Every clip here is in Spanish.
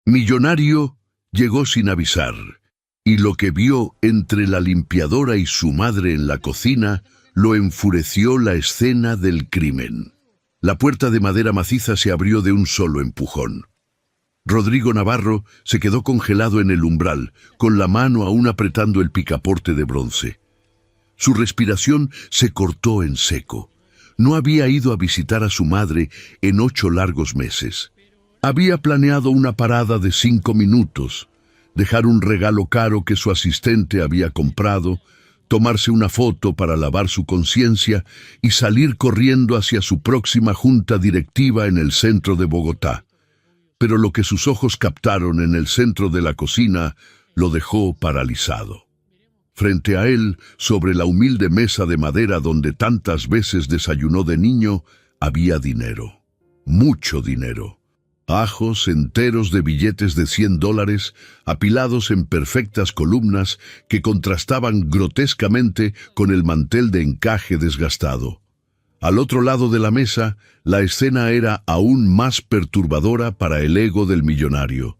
Millonario llegó sin avisar, y lo que vio entre la limpiadora y su madre en la cocina lo enfureció la escena del crimen. La puerta de madera maciza se abrió de un solo empujón. Rodrigo Navarro se quedó congelado en el umbral, con la mano aún apretando el picaporte de bronce. Su respiración se cortó en seco. No había ido a visitar a su madre en 8 largos meses. Había planeado una parada de 5 minutos, dejar un regalo caro que su asistente había comprado, tomarse una foto para lavar su conciencia y salir corriendo hacia su próxima junta directiva en el centro de Bogotá. Pero lo que sus ojos captaron en el centro de la cocina lo dejó paralizado. Frente a él, sobre la humilde mesa de madera donde tantas veces desayunó de niño, había dinero. Mucho dinero. Ajos enteros de billetes de $100 apilados en perfectas columnas que contrastaban grotescamente con el mantel de encaje desgastado. Al otro lado de la mesa, la escena era aún más perturbadora para el ego del millonario.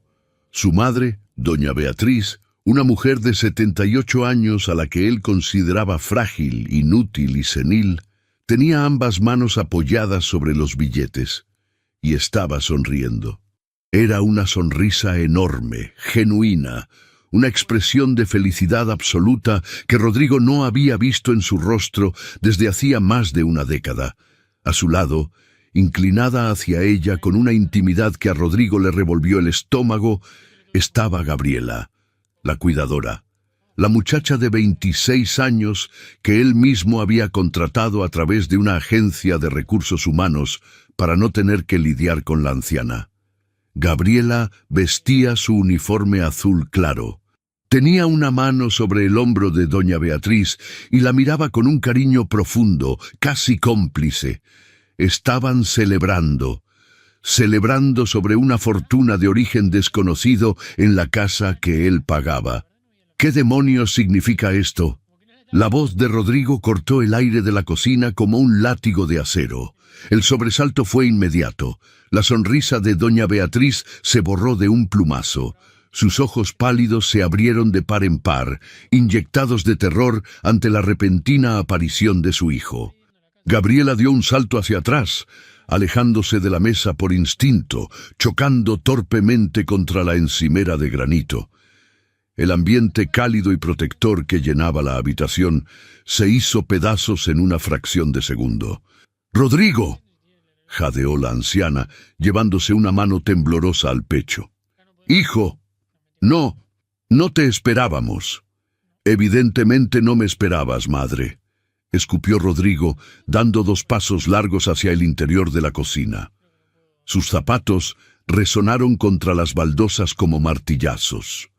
Su madre, doña Beatriz, una mujer de 78 años a la que él consideraba frágil, inútil y senil, tenía ambas manos apoyadas sobre los billetes y estaba sonriendo. Era una sonrisa enorme, genuina, una expresión de felicidad absoluta que Rodrigo no había visto en su rostro desde hacía más de una década. A su lado, inclinada hacia ella con una intimidad que a Rodrigo le revolvió el estómago, estaba Gabriela, la cuidadora, la muchacha de 26 años que él mismo había contratado a través de una agencia de recursos humanos para no tener que lidiar con la anciana. Gabriela vestía su uniforme azul claro. Tenía una mano sobre el hombro de doña Beatriz y la miraba con un cariño profundo, casi cómplice. Estaban celebrando sobre una fortuna de origen desconocido en la casa que él pagaba. ¿Qué demonios significa esto? La voz de Rodrigo cortó el aire de la cocina como un látigo de acero. El sobresalto fue inmediato. La sonrisa de doña Beatriz se borró de un plumazo. Sus ojos pálidos se abrieron de par en par, inyectados de terror ante la repentina aparición de su hijo. Gabriela dio un salto hacia atrás, alejándose de la mesa por instinto, chocando torpemente contra la encimera de granito. El ambiente cálido y protector que llenaba la habitación se hizo pedazos en una fracción de segundo. «¡Rodrigo!», jadeó la anciana, llevándose una mano temblorosa al pecho. «¡Hijo! No te esperábamos». «Evidentemente no me esperabas, madre», escupió Rodrigo, dando 2 pasos largos hacia el interior de la cocina. Sus zapatos resonaron contra las baldosas como martillazos.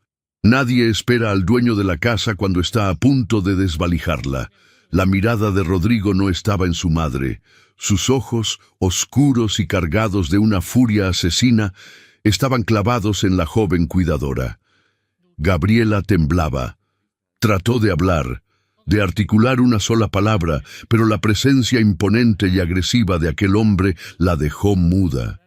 Nadie espera al dueño de la casa cuando está a punto de desvalijarla. La mirada de Rodrigo no estaba en su madre. Sus ojos, oscuros y cargados de una furia asesina, estaban clavados en la joven cuidadora. Gabriela temblaba. Trató de hablar, de articular una sola palabra, pero la presencia imponente y agresiva de aquel hombre la dejó muda.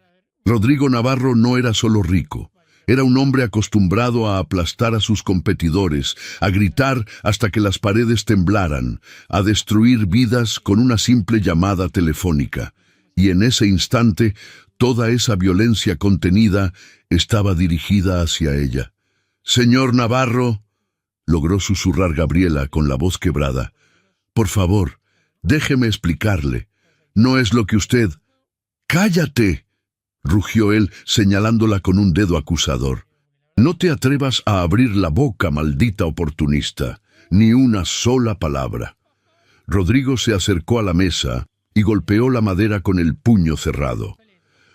Rodrigo Navarro no era solo rico. Era un hombre acostumbrado a aplastar a sus competidores, a gritar hasta que las paredes temblaran, a destruir vidas con una simple llamada telefónica. Y en ese instante, toda esa violencia contenida estaba dirigida hacia ella. «Señor Navarro», logró susurrar Gabriela con la voz quebrada, «por favor, déjeme explicarle. No es lo que usted...» «¡Cállate!», rugió él, señalándola con un dedo acusador. «No te atrevas a abrir la boca, maldita oportunista, ni una sola palabra». Rodrigo se acercó a la mesa y golpeó la madera con el puño cerrado.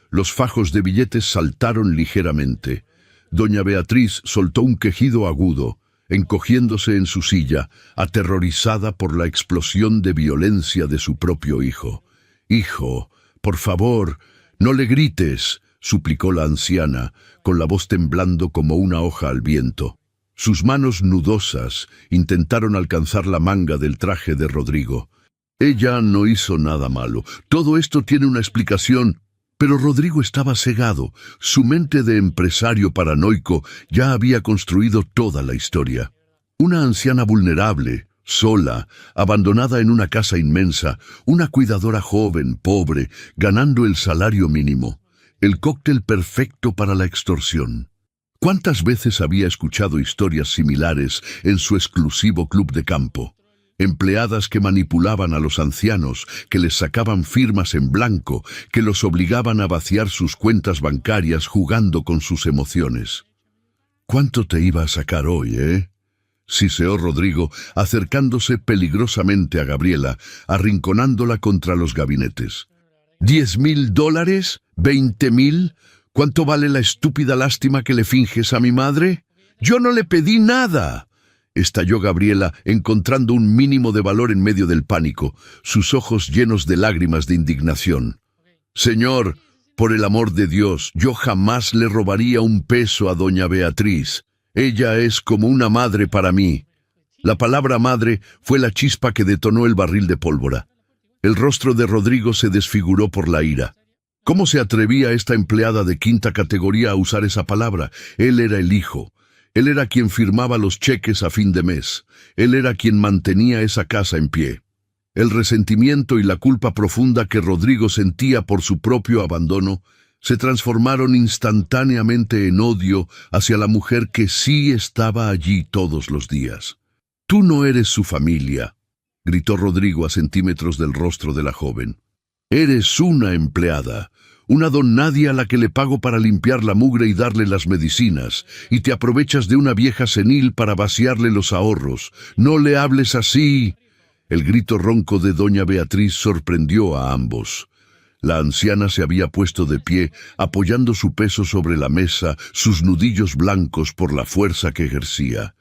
Los fajos de billetes saltaron ligeramente. Doña Beatriz soltó un quejido agudo, encogiéndose en su silla, aterrorizada por la explosión de violencia de su propio hijo. «Hijo, por favor, no le grites», suplicó la anciana, con la voz temblando como una hoja al viento. Sus manos nudosas intentaron alcanzar la manga del traje de Rodrigo. «Ella no hizo nada malo. Todo esto tiene una explicación». Pero Rodrigo estaba cegado. Su mente de empresario paranoico ya había construido toda la historia. Una anciana vulnerable, sola, abandonada en una casa inmensa, una cuidadora joven, pobre, ganando el salario mínimo. El cóctel perfecto para la extorsión. ¿Cuántas veces había escuchado historias similares en su exclusivo club de campo? Empleadas que manipulaban a los ancianos, que les sacaban firmas en blanco, que los obligaban a vaciar sus cuentas bancarias jugando con sus emociones. ¿Cuánto te iba a sacar hoy, siseó Rodrigo, acercándose peligrosamente a Gabriela, arrinconándola contra los gabinetes. $10,000, $20,000, ¿cuánto vale la estúpida lástima que le finges a mi madre? ¡Yo no le pedí nada!, estalló Gabriela, encontrando un mínimo de valor en medio del pánico, sus ojos llenos de lágrimas de indignación. Señor, por el amor de Dios, yo jamás le robaría un peso a doña Beatriz. Ella es como una madre para mí. La palabra madre fue la chispa que detonó el barril de pólvora. El rostro de Rodrigo se desfiguró por la ira. ¿Cómo se atrevía esta empleada de quinta categoría a usar esa palabra? Él era el hijo. Él era quien firmaba los cheques a fin de mes. Él era quien mantenía esa casa en pie. El resentimiento y la culpa profunda que Rodrigo sentía por su propio abandono se transformaron instantáneamente en odio hacia la mujer que sí estaba allí todos los días. «Tú no eres su familia», gritó Rodrigo a centímetros del rostro de la joven. «Eres una empleada. Una don nadie a la que le pago para limpiar la mugre y darle las medicinas, y te aprovechas de una vieja senil para vaciarle los ahorros. ¡No le hables así!». El grito ronco de doña Beatriz sorprendió a ambos. La anciana se había puesto de pie, apoyando su peso sobre la mesa, sus nudillos blancos por la fuerza que ejercía.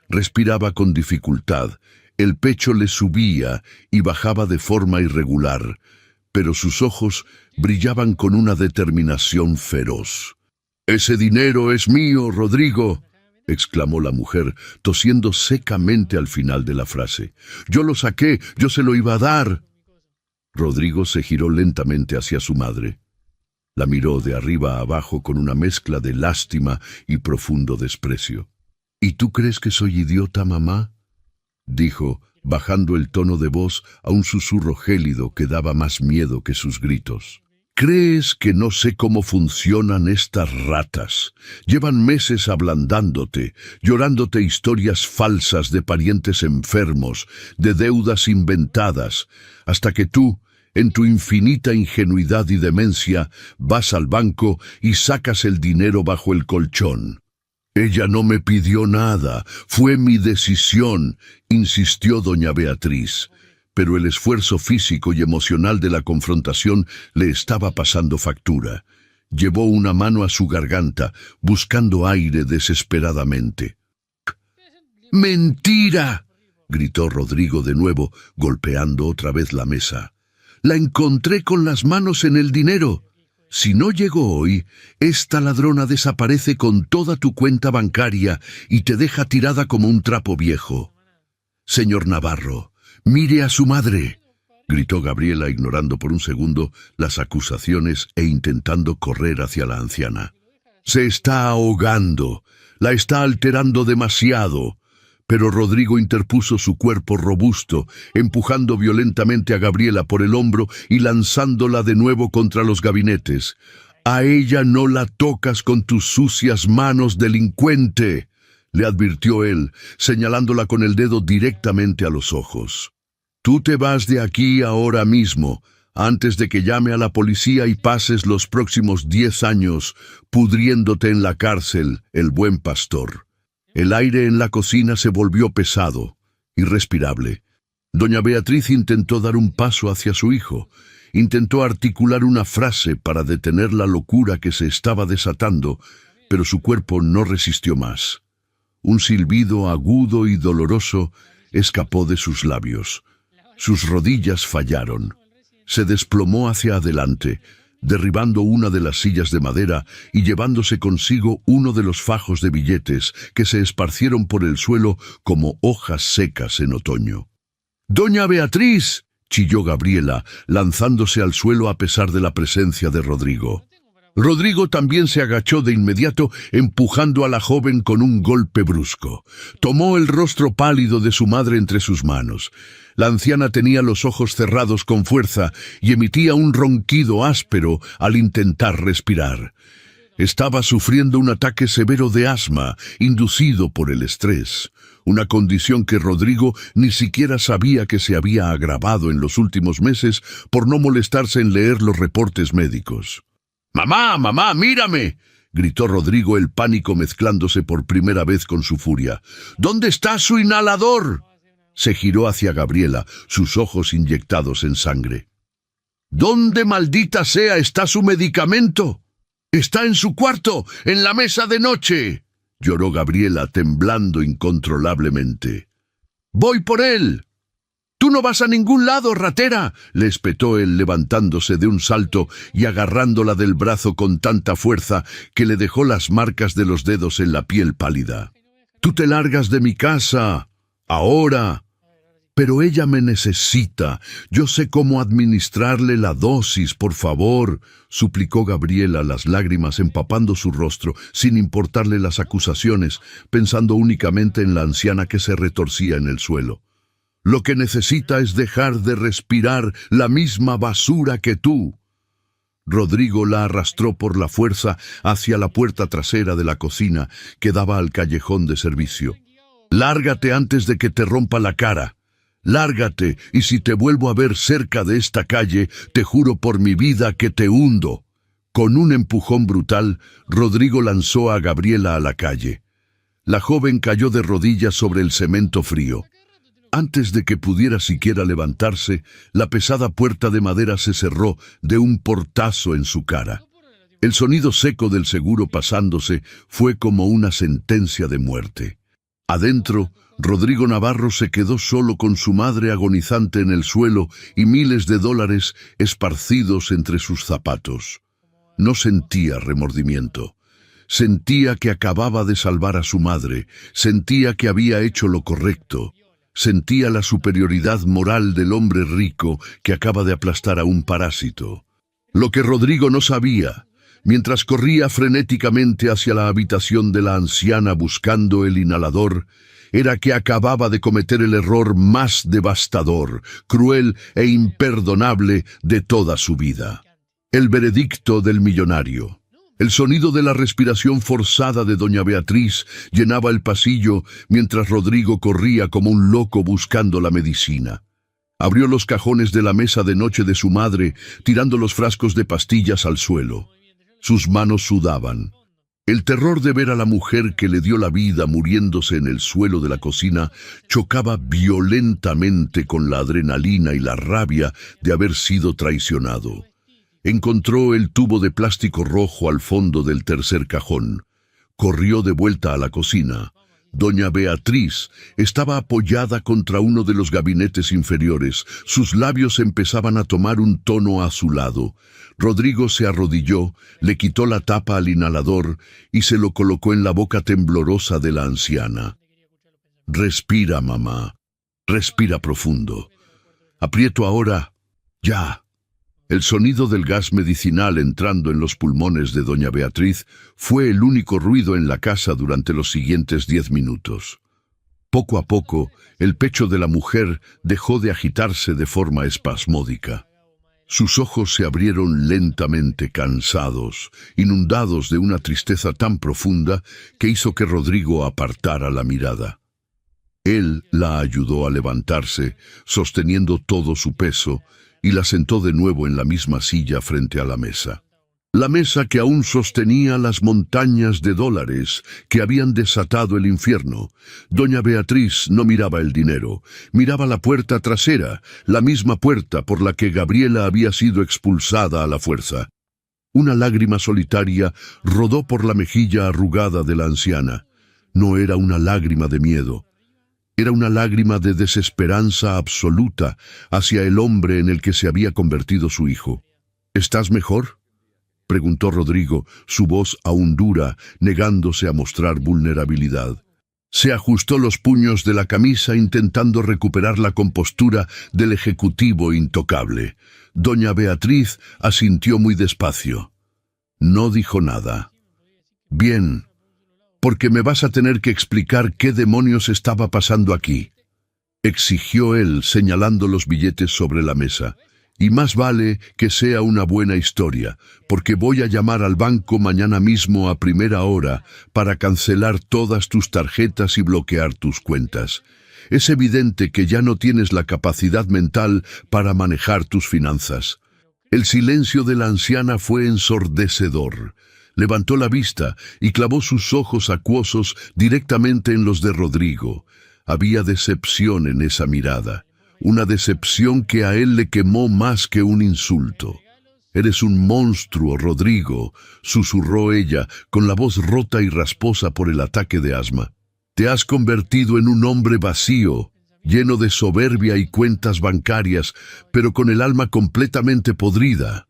Respiraba con dificultad, el pecho le subía y bajaba de forma irregular, pero sus ojos brillaban con una determinación feroz. «Ese dinero es mío, Rodrigo», exclamó la mujer, tosiendo secamente al final de la frase. «Yo lo saqué, yo se lo iba a dar». Rodrigo se giró lentamente hacia su madre. La miró de arriba a abajo con una mezcla de lástima y profundo desprecio. «¿Y tú crees que soy idiota, mamá?», dijo, bajando el tono de voz a un susurro gélido que daba más miedo que sus gritos. «¿Crees que no sé cómo funcionan estas ratas? Llevan meses ablandándote, llorándote historias falsas de parientes enfermos, de deudas inventadas, hasta que tú, en tu infinita ingenuidad y demencia, vas al banco y sacas el dinero bajo el colchón». «Ella no me pidió nada, fue mi decisión», insistió doña Beatriz. Pero el esfuerzo físico y emocional de la confrontación le estaba pasando factura. Llevó una mano a su garganta, buscando aire desesperadamente. «¡Mentira!», gritó Rodrigo de nuevo, golpeando otra vez la mesa. «La encontré con las manos en el dinero. Si no llegó hoy, esta ladrona desaparece con toda tu cuenta bancaria y te deja tirada como un trapo viejo. Señor Navarro, mire a su madre», gritó Gabriela, ignorando por un segundo las acusaciones e intentando correr hacia la anciana. «Se está ahogando, la está alterando demasiado». Pero Rodrigo interpuso su cuerpo robusto, empujando violentamente a Gabriela por el hombro y lanzándola de nuevo contra los gabinetes. «A ella no la tocas con tus sucias manos, delincuente», le advirtió él, señalándola con el dedo directamente a los ojos. «Tú te vas de aquí ahora mismo, antes de que llame a la policía y pases los próximos 10 años pudriéndote en la cárcel, el buen pastor». El aire en la cocina se volvió pesado, irrespirable. Doña Beatriz intentó dar un paso hacia su hijo, intentó articular una frase para detener la locura que se estaba desatando, pero su cuerpo no resistió más. Un silbido agudo y doloroso escapó de sus labios. Sus rodillas fallaron. Se desplomó hacia adelante, derribando una de las sillas de madera y llevándose consigo uno de los fajos de billetes que se esparcieron por el suelo como hojas secas en otoño. «¡Doña Beatriz!», chilló Gabriela, lanzándose al suelo a pesar de la presencia de Rodrigo. Rodrigo también se agachó de inmediato, empujando a la joven con un golpe brusco. Tomó el rostro pálido de su madre entre sus manos. La anciana tenía los ojos cerrados con fuerza y emitía un ronquido áspero al intentar respirar. Estaba sufriendo un ataque severo de asma, inducido por el estrés, una condición que Rodrigo ni siquiera sabía que se había agravado en los últimos meses por no molestarse en leer los reportes médicos. «¡Mamá, mamá, mírame!», gritó Rodrigo, el pánico mezclándose por primera vez con su furia. «¿Dónde está su inhalador?». Se giró hacia Gabriela, sus ojos inyectados en sangre. «¿Dónde, maldita sea, está su medicamento?». «Está en su cuarto, en la mesa de noche», lloró Gabriela, temblando incontrolablemente. «Voy por él». «Tú no vas a ningún lado, ratera», le espetó él, levantándose de un salto y agarrándola del brazo con tanta fuerza que le dejó las marcas de los dedos en la piel pálida. «Tú te largas de mi casa, ahora». «Pero ella me necesita. Yo sé cómo administrarle la dosis, por favor», suplicó Gabriela, las lágrimas empapando su rostro, sin importarle las acusaciones, pensando únicamente en la anciana que se retorcía en el suelo. «Lo que necesita es dejar de respirar la misma basura que tú». Rodrigo la arrastró por la fuerza hacia la puerta trasera de la cocina que daba al callejón de servicio. «Lárgate antes de que te rompa la cara. Lárgate, y si te vuelvo a ver cerca de esta calle, te juro por mi vida que te hundo». Con un empujón brutal, Rodrigo lanzó a Gabriela a la calle. La joven cayó de rodillas sobre el cemento frío. Antes de que pudiera siquiera levantarse, la pesada puerta de madera se cerró de un portazo en su cara. El sonido seco del seguro pasándose fue como una sentencia de muerte. Adentro, Rodrigo Navarro se quedó solo con su madre agonizante en el suelo y miles de dólares esparcidos entre sus zapatos. No sentía remordimiento. Sentía que acababa de salvar a su madre, sentía que había hecho lo correcto. Sentía la superioridad moral del hombre rico que acaba de aplastar a un parásito. Lo que Rodrigo no sabía, mientras corría frenéticamente hacia la habitación de la anciana buscando el inhalador, era que acababa de cometer el error más devastador, cruel e imperdonable de toda su vida. El veredicto del millonario. El sonido de la respiración forzada de doña Beatriz llenaba el pasillo mientras Rodrigo corría como un loco buscando la medicina. Abrió los cajones de la mesa de noche de su madre, tirando los frascos de pastillas al suelo. Sus manos sudaban. El terror de ver a la mujer que le dio la vida muriéndose en el suelo de la cocina chocaba violentamente con la adrenalina y la rabia de haber sido traicionado. Encontró el tubo de plástico rojo al fondo del tercer cajón. Corrió de vuelta a la cocina. Doña Beatriz estaba apoyada contra uno de los gabinetes inferiores. Sus labios empezaban a tomar un tono azulado. Rodrigo se arrodilló, le quitó la tapa al inhalador y se lo colocó en la boca temblorosa de la anciana. «Respira, mamá. Respira profundo. Aprieto ahora. Ya». El sonido del gas medicinal entrando en los pulmones de doña Beatriz fue el único ruido en la casa durante los siguientes 10 minutos. Poco a poco, el pecho de la mujer dejó de agitarse de forma espasmódica. Sus ojos se abrieron lentamente, cansados, inundados de una tristeza tan profunda que hizo que Rodrigo apartara la mirada. Él la ayudó a levantarse, sosteniendo todo su peso, y la sentó de nuevo en la misma silla frente a la mesa. La mesa que aún sostenía las montañas de dólares que habían desatado el infierno. Doña Beatriz no miraba el dinero, miraba la puerta trasera, la misma puerta por la que Gabriela había sido expulsada a la fuerza. Una lágrima solitaria rodó por la mejilla arrugada de la anciana. No era una lágrima de miedo. Era una lágrima de desesperanza absoluta hacia el hombre en el que se había convertido su hijo. «¿Estás mejor?», preguntó Rodrigo, su voz aún dura, negándose a mostrar vulnerabilidad. Se ajustó los puños de la camisa intentando recuperar la compostura del ejecutivo intocable. Doña Beatriz asintió muy despacio. No dijo nada. Bien, porque me vas a tener que explicar qué demonios estaba pasando aquí, exigió él señalando los billetes sobre la mesa. Y más vale que sea una buena historia, porque voy a llamar al banco mañana mismo a primera hora para cancelar todas tus tarjetas y bloquear tus cuentas. Es evidente que ya no tienes la capacidad mental para manejar tus finanzas. El silencio de la anciana fue ensordecedor. Levantó la vista y clavó sus ojos acuosos directamente en los de Rodrigo. Había decepción en esa mirada. Una decepción que a él le quemó más que un insulto. «Eres un monstruo, Rodrigo», susurró ella, con la voz rota y rasposa por el ataque de asma. «Te has convertido en un hombre vacío, lleno de soberbia y cuentas bancarias, pero con el alma completamente podrida».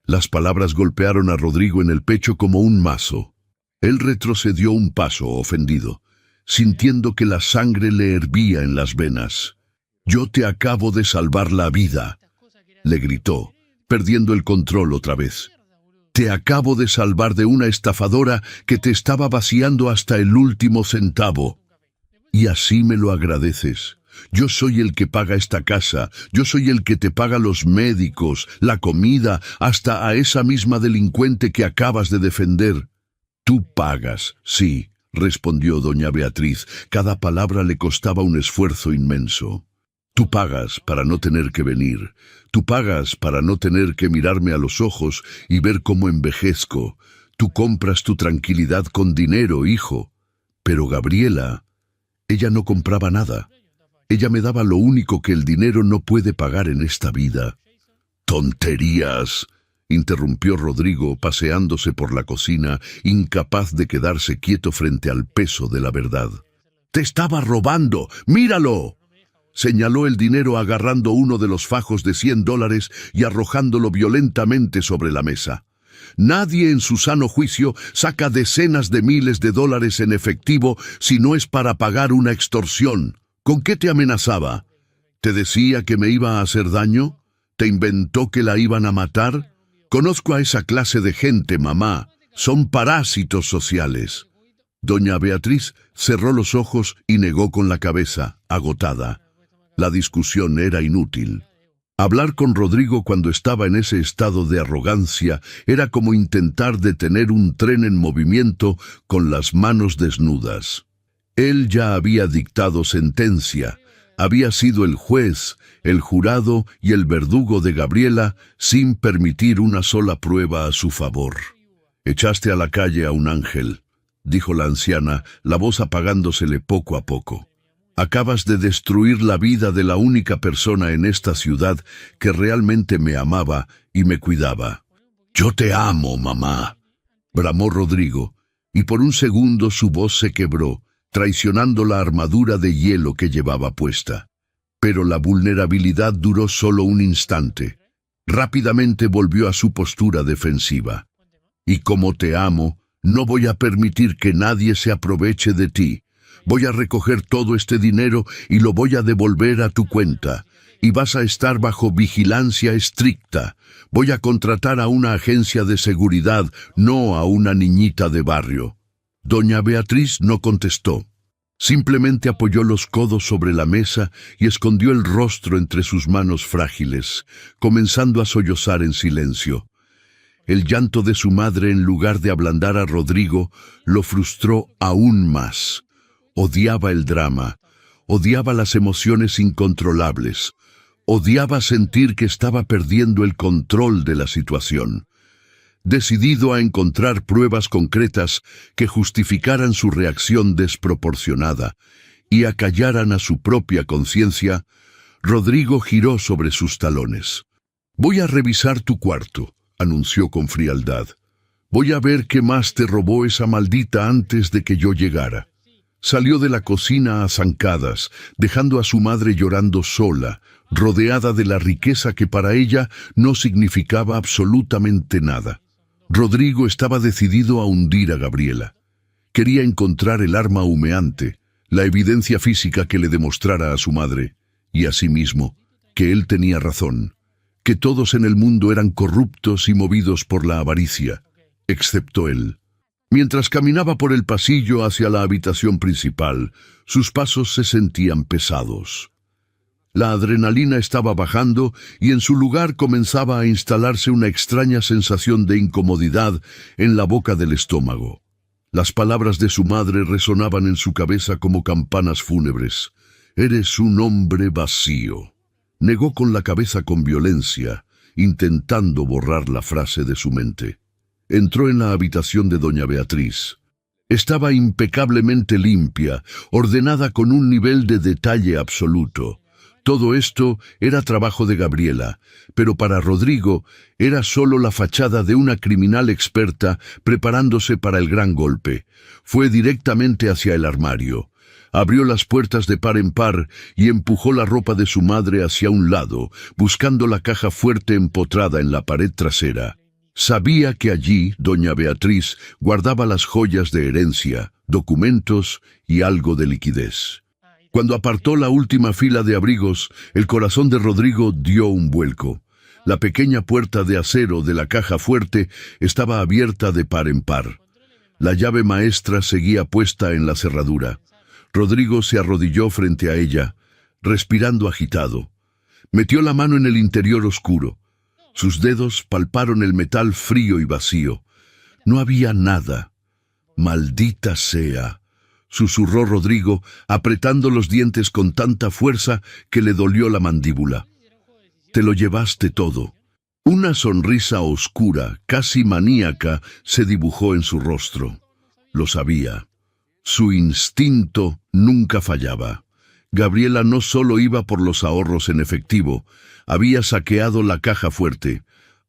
Las palabras golpearon a Rodrigo en el pecho como un mazo. Él retrocedió un paso, ofendido, sintiendo que la sangre le hervía en las venas. «Yo te acabo de salvar la vida», le gritó, perdiendo el control otra vez. «Te acabo de salvar de una estafadora que te estaba vaciando hasta el último centavo. Y así me lo agradeces. Yo soy el que paga esta casa, yo soy el que te paga los médicos, la comida, hasta a esa misma delincuente que acabas de defender». «Tú pagas, sí», respondió doña Beatriz. Cada palabra le costaba un esfuerzo inmenso. «Tú pagas para no tener que venir. Tú pagas para no tener que mirarme a los ojos y ver cómo envejezco. Tú compras tu tranquilidad con dinero, hijo». Pero Gabriela, ella no compraba nada. Ella me daba lo único que el dinero no puede pagar en esta vida. «¡Tonterías!», interrumpió Rodrigo, paseándose por la cocina, incapaz de quedarse quieto frente al peso de la verdad. «¡Te estaba robando! ¡Míralo!», señaló el dinero agarrando uno de los fajos de $100 y arrojándolo violentamente sobre la mesa. «Nadie en su sano juicio saca decenas de miles de dólares en efectivo si no es para pagar una extorsión. ¿Con qué te amenazaba? ¿Te decía que me iba a hacer daño? ¿Te inventó que la iban a matar? Conozco a esa clase de gente, mamá. Son parásitos sociales». Doña Beatriz cerró los ojos y negó con la cabeza, agotada. La discusión era inútil. Hablar con Rodrigo cuando estaba en ese estado de arrogancia era como intentar detener un tren en movimiento con las manos desnudas. Él ya había dictado sentencia, había sido el juez, el jurado y el verdugo de Gabriela sin permitir una sola prueba a su favor. «Echaste a la calle a un ángel», dijo la anciana, la voz apagándosele poco a poco. «Acabas de destruir la vida de la única persona en esta ciudad que realmente me amaba y me cuidaba». «Yo te amo, mamá», bramó Rodrigo, y por un segundo su voz se quebró, traicionando la armadura de hielo que llevaba puesta. Pero la vulnerabilidad duró solo un instante. Rápidamente volvió a su postura defensiva. «Y como te amo, no voy a permitir que nadie se aproveche de ti. Voy a recoger todo este dinero y lo voy a devolver a tu cuenta. Y vas a estar bajo vigilancia estricta. Voy a contratar a una agencia de seguridad, no a una niñita de barrio». Doña Beatriz no contestó. Simplemente apoyó los codos sobre la mesa y escondió el rostro entre sus manos frágiles, comenzando a sollozar en silencio. El llanto de su madre, en lugar de ablandar a Rodrigo, lo frustró aún más. Odiaba el drama, odiaba las emociones incontrolables, odiaba sentir que estaba perdiendo el control de la situación. Decidido a encontrar pruebas concretas que justificaran su reacción desproporcionada y acallaran a su propia conciencia, Rodrigo giró sobre sus talones. «Voy a revisar tu cuarto», anunció con frialdad. «Voy a ver qué más te robó esa maldita antes de que yo llegara». Salió de la cocina a zancadas, dejando a su madre llorando sola, rodeada de la riqueza que para ella no significaba absolutamente nada. Rodrigo estaba decidido a hundir a Gabriela. Quería encontrar el arma humeante, la evidencia física que le demostrara a su madre, y a sí mismo, que él tenía razón, que todos en el mundo eran corruptos y movidos por la avaricia, excepto él. Mientras caminaba por el pasillo hacia la habitación principal, sus pasos se sentían pesados. La adrenalina estaba bajando y en su lugar comenzaba a instalarse una extraña sensación de incomodidad en la boca del estómago. Las palabras de su madre resonaban en su cabeza como campanas fúnebres. «Eres un hombre vacío». Negó con la cabeza con violencia, intentando borrar la frase de su mente. Entró en la habitación de doña Beatriz. Estaba impecablemente limpia, ordenada con un nivel de detalle absoluto. Todo esto era trabajo de Gabriela, pero para Rodrigo era solo la fachada de una criminal experta preparándose para el gran golpe. Fue directamente hacia el armario. Abrió las puertas de par en par y empujó la ropa de su madre hacia un lado, buscando la caja fuerte empotrada en la pared trasera. Sabía que allí doña Beatriz guardaba las joyas de herencia, documentos y algo de liquidez. Cuando apartó la última fila de abrigos, el corazón de Rodrigo dio un vuelco. La pequeña puerta de acero de la caja fuerte estaba abierta de par en par. La llave maestra seguía puesta en la cerradura. Rodrigo se arrodilló frente a ella, respirando agitado. Metió la mano en el interior oscuro. Sus dedos palparon el metal frío y vacío. No había nada. «Maldita sea», susurró Rodrigo, apretando los dientes con tanta fuerza que le dolió la mandíbula. «Te lo llevaste todo». Una sonrisa oscura, casi maníaca, se dibujó en su rostro. Lo sabía. Su instinto nunca fallaba. Gabriela no solo iba por los ahorros en efectivo, había saqueado la caja fuerte.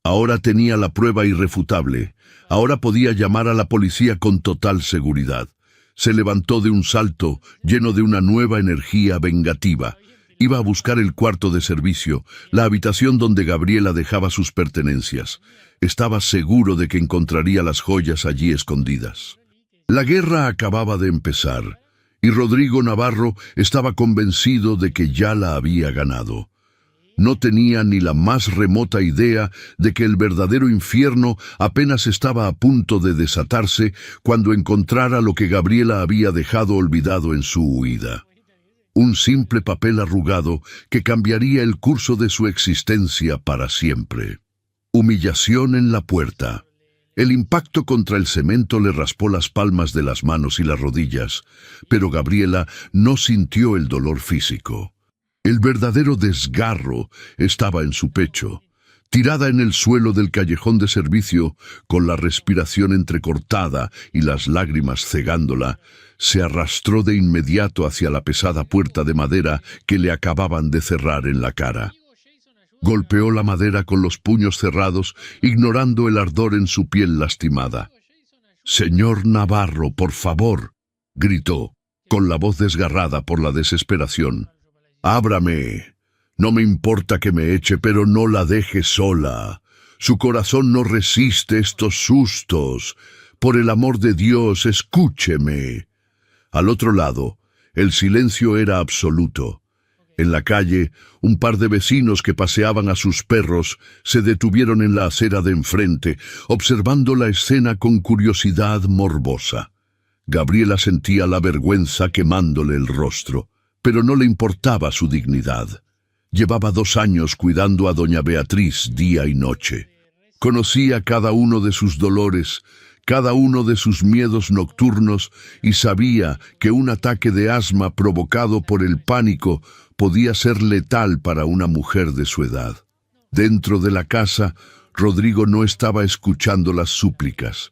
Ahora tenía la prueba irrefutable. Ahora podía llamar a la policía con total seguridad. Se levantó de un salto, lleno de una nueva energía vengativa. Iba a buscar el cuarto de servicio, la habitación donde Gabriela dejaba sus pertenencias. Estaba seguro de que encontraría las joyas allí escondidas. La guerra acababa de empezar, y Rodrigo Navarro estaba convencido de que ya la había ganado. No tenía ni la más remota idea de que el verdadero infierno apenas estaba a punto de desatarse cuando encontrara lo que Gabriela había dejado olvidado en su huida. Un simple papel arrugado que cambiaría el curso de su existencia para siempre. Humillación en la puerta. El impacto contra el cemento le raspó las palmas de las manos y las rodillas, pero Gabriela no sintió el dolor físico. El verdadero desgarro estaba en su pecho. Tirada en el suelo del callejón de servicio, con la respiración entrecortada y las lágrimas cegándola, se arrastró de inmediato hacia la pesada puerta de madera que le acababan de cerrar en la cara. Golpeó la madera con los puños cerrados, ignorando el ardor en su piel lastimada. «Señor Navarro, por favor», gritó, con la voz desgarrada por la desesperación. «Ábrame. No me importa que me eche, pero no la deje sola. Su corazón no resiste estos sustos. Por el amor de Dios, escúcheme». Al otro lado, el silencio era absoluto. En la calle, un par de vecinos que paseaban a sus perros se detuvieron en la acera de enfrente, observando la escena con curiosidad morbosa. Gabriela sentía la vergüenza quemándole el rostro, pero no le importaba su dignidad. Llevaba 2 años cuidando a doña Beatriz día y noche. Conocía cada uno de sus dolores, cada uno de sus miedos nocturnos, y sabía que un ataque de asma provocado por el pánico podía ser letal para una mujer de su edad. Dentro de la casa, Rodrigo no estaba escuchando las súplicas.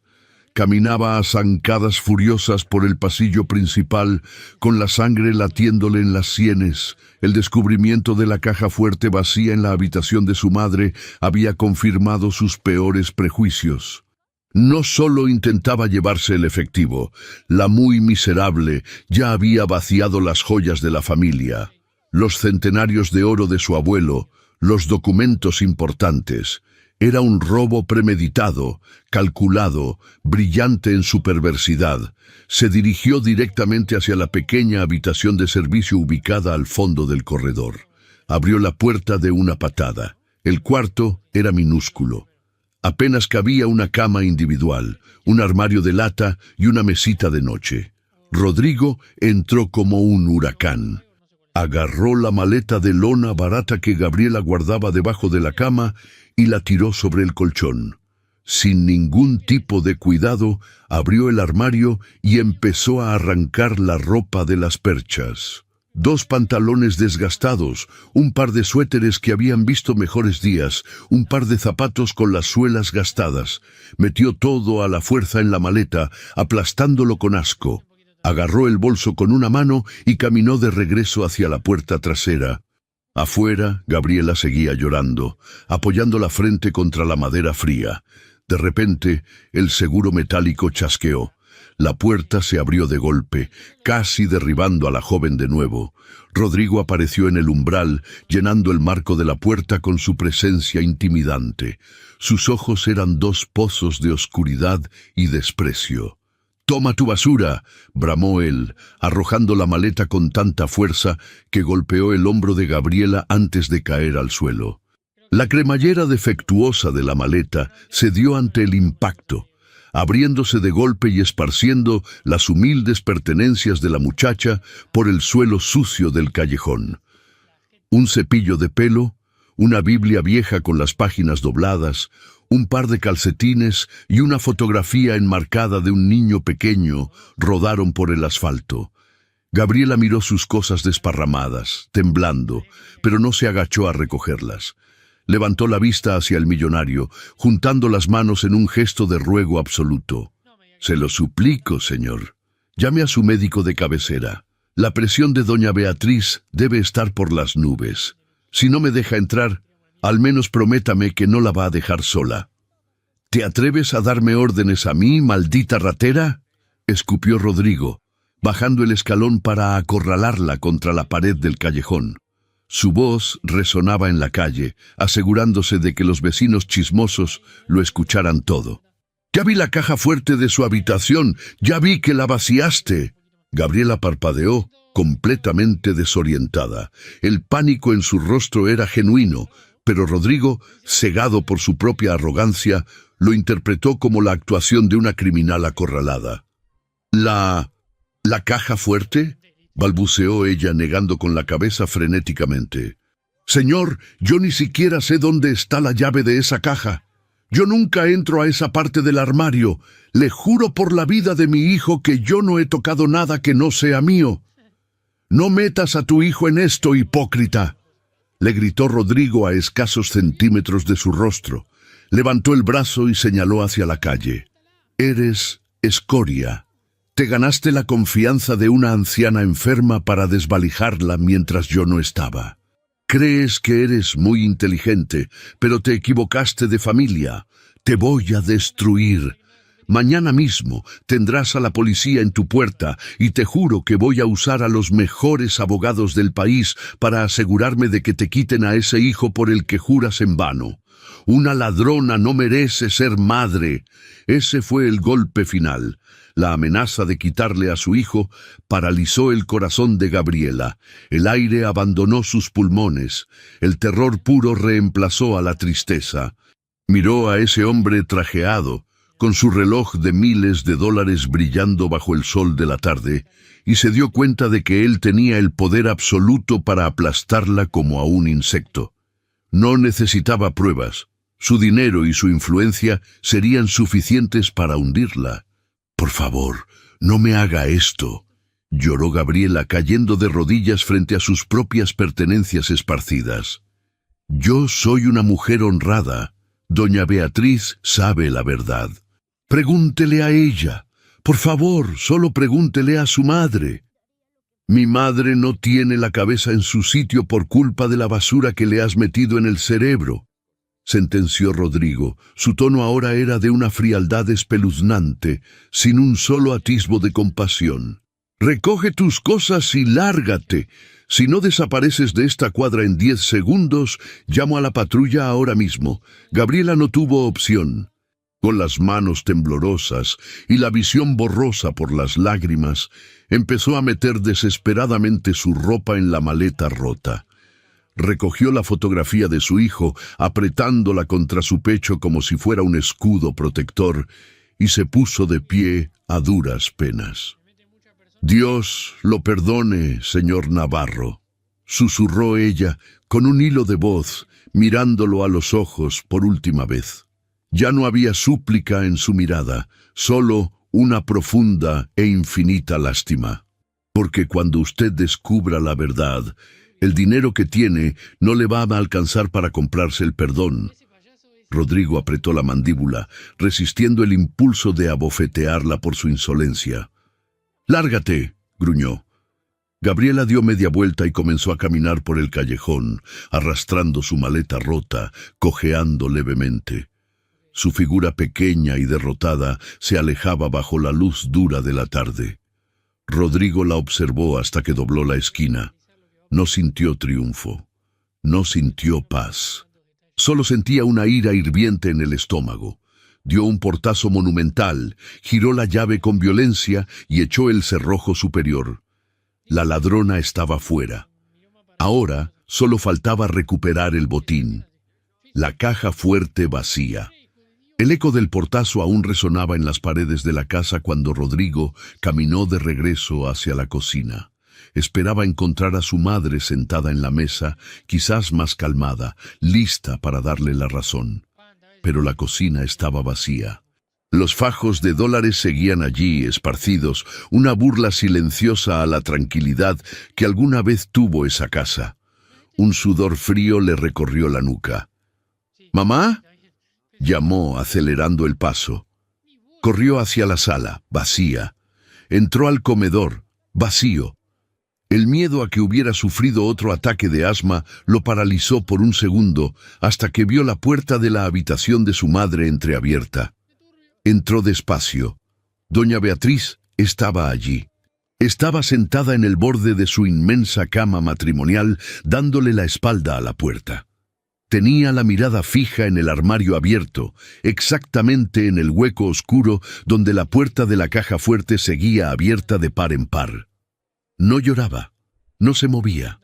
Caminaba a zancadas furiosas por el pasillo principal, con la sangre latiéndole en las sienes. El descubrimiento de la caja fuerte vacía en la habitación de su madre había confirmado sus peores prejuicios. No solo intentaba llevarse el efectivo, la muy miserable ya había vaciado las joyas de la familia, los centenarios de oro de su abuelo, los documentos importantes. Era un robo premeditado, calculado, brillante en su perversidad. Se dirigió directamente hacia la pequeña habitación de servicio ubicada al fondo del corredor. Abrió la puerta de una patada. El cuarto era minúsculo. Apenas cabía una cama individual, un armario de lata y una mesita de noche. Rodrigo entró como un huracán. Agarró la maleta de lona barata que Gabriela guardaba debajo de la cama y la tiró sobre el colchón. Sin ningún tipo de cuidado, abrió el armario y empezó a arrancar la ropa de las perchas. 2 pantalones desgastados, un par de suéteres que habían visto mejores días, un par de zapatos con las suelas gastadas. Metió todo a la fuerza en la maleta, aplastándolo con asco. Agarró el bolso con una mano y caminó de regreso hacia la puerta trasera. Afuera, Gabriela seguía llorando, apoyando la frente contra la madera fría. De repente, el seguro metálico chasqueó. La puerta se abrió de golpe, casi derribando a la joven de nuevo. Rodrigo apareció en el umbral, llenando el marco de la puerta con su presencia intimidante. Sus ojos eran 2 pozos de oscuridad y desprecio. «¡Toma tu basura!», bramó él, arrojando la maleta con tanta fuerza que golpeó el hombro de Gabriela antes de caer al suelo. La cremallera defectuosa de la maleta cedió ante el impacto, abriéndose de golpe y esparciendo las humildes pertenencias de la muchacha por el suelo sucio del callejón. Un cepillo de pelo, una Biblia vieja con las páginas dobladas, un par de calcetines y una fotografía enmarcada de un niño pequeño rodaron por el asfalto. Gabriela miró sus cosas desparramadas, temblando, pero no se agachó a recogerlas. Levantó la vista hacia el millonario, juntando las manos en un gesto de ruego absoluto. «Se lo suplico, señor. Llame a su médico de cabecera. La presión de doña Beatriz debe estar por las nubes. Si no me deja entrar, al menos prométame que no la va a dejar sola». «¿Te atreves a darme órdenes a mí, maldita ratera?», escupió Rodrigo, bajando el escalón para acorralarla contra la pared del callejón. Su voz resonaba en la calle, asegurándose de que los vecinos chismosos lo escucharan todo. «Ya vi la caja fuerte de su habitación, ya vi que la vaciaste». Gabriela parpadeó, completamente desorientada. El pánico en su rostro era genuino, pero Rodrigo, cegado por su propia arrogancia, lo interpretó como la actuación de una criminal acorralada. ¿La caja fuerte?», balbuceó ella, negando con la cabeza frenéticamente. «Señor, yo ni siquiera sé dónde está la llave de esa caja. Yo nunca entro a esa parte del armario. Le juro por la vida de mi hijo que yo no he tocado nada que no sea mío». «No metas a tu hijo en esto, hipócrita», le gritó Rodrigo a escasos centímetros de su rostro. Levantó el brazo y señaló hacia la calle. «Eres escoria. Te ganaste la confianza de una anciana enferma para desvalijarla mientras yo no estaba. Crees que eres muy inteligente, pero te equivocaste de familia. Te voy a destruir. Mañana mismo tendrás a la policía en tu puerta y te juro que voy a usar a los mejores abogados del país para asegurarme de que te quiten a ese hijo por el que juras en vano. Una ladrona no merece ser madre». Ese fue el golpe final. La amenaza de quitarle a su hijo paralizó el corazón de Gabriela. El aire abandonó sus pulmones. El terror puro reemplazó a la tristeza. Miró a ese hombre trajeado, con su reloj de miles de dólares brillando bajo el sol de la tarde, y se dio cuenta de que él tenía el poder absoluto para aplastarla como a un insecto. No necesitaba pruebas. Su dinero y su influencia serían suficientes para hundirla. «Por favor, no me haga esto», lloró Gabriela, cayendo de rodillas frente a sus propias pertenencias esparcidas. «Yo soy una mujer honrada. Doña Beatriz sabe la verdad. Pregúntele a ella. Por favor, solo pregúntele a su madre». «Mi madre no tiene la cabeza en su sitio por culpa de la basura que le has metido en el cerebro», sentenció Rodrigo. Su tono ahora era de una frialdad espeluznante, sin un solo atisbo de compasión. Recoge tus cosas y lárgate. Si no desapareces de esta cuadra en 10 segundos, llamo a la patrulla ahora mismo. Gabriela no tuvo opción. Con las manos temblorosas y la visión borrosa por las lágrimas, empezó a meter desesperadamente su ropa en la maleta rota. Recogió la fotografía de su hijo, apretándola contra su pecho como si fuera un escudo protector, y se puso de pie a duras penas. «Dios lo perdone, señor Navarro», susurró ella con un hilo de voz, mirándolo a los ojos por última vez. Ya no había súplica en su mirada, solo una profunda e infinita lástima. Porque cuando usted descubra la verdad, el dinero que tiene no le va a alcanzar para comprarse el perdón. Rodrigo apretó la mandíbula, resistiendo el impulso de abofetearla por su insolencia. «Lárgate», gruñó. Gabriela dio media vuelta y comenzó a caminar por el callejón, arrastrando su maleta rota, cojeando levemente. Su figura pequeña y derrotada se alejaba bajo la luz dura de la tarde. Rodrigo la observó hasta que dobló la esquina. No sintió triunfo, no sintió paz. Solo sentía una ira hirviente en el estómago. Dio un portazo monumental, giró la llave con violencia y echó el cerrojo superior. La ladrona estaba fuera. Ahora solo faltaba recuperar el botín. La caja fuerte vacía. El eco del portazo aún resonaba en las paredes de la casa cuando Rodrigo caminó de regreso hacia la cocina. Esperaba encontrar a su madre sentada en la mesa, quizás más calmada, lista para darle la razón. Pero la cocina estaba vacía. Los fajos de dólares seguían allí, esparcidos, una burla silenciosa a la tranquilidad que alguna vez tuvo esa casa. Un sudor frío le recorrió la nuca. «¿Mamá?», llamó, acelerando el paso. Corrió hacia la sala, vacía. Entró al comedor, vacío. El miedo a que hubiera sufrido otro ataque de asma lo paralizó por un segundo hasta que vio la puerta de la habitación de su madre entreabierta. Entró despacio. Doña Beatriz estaba allí. Estaba sentada en el borde de su inmensa cama matrimonial, dándole la espalda a la puerta. Tenía la mirada fija en el armario abierto, exactamente en el hueco oscuro donde la puerta de la caja fuerte seguía abierta de par en par. No lloraba, no se movía.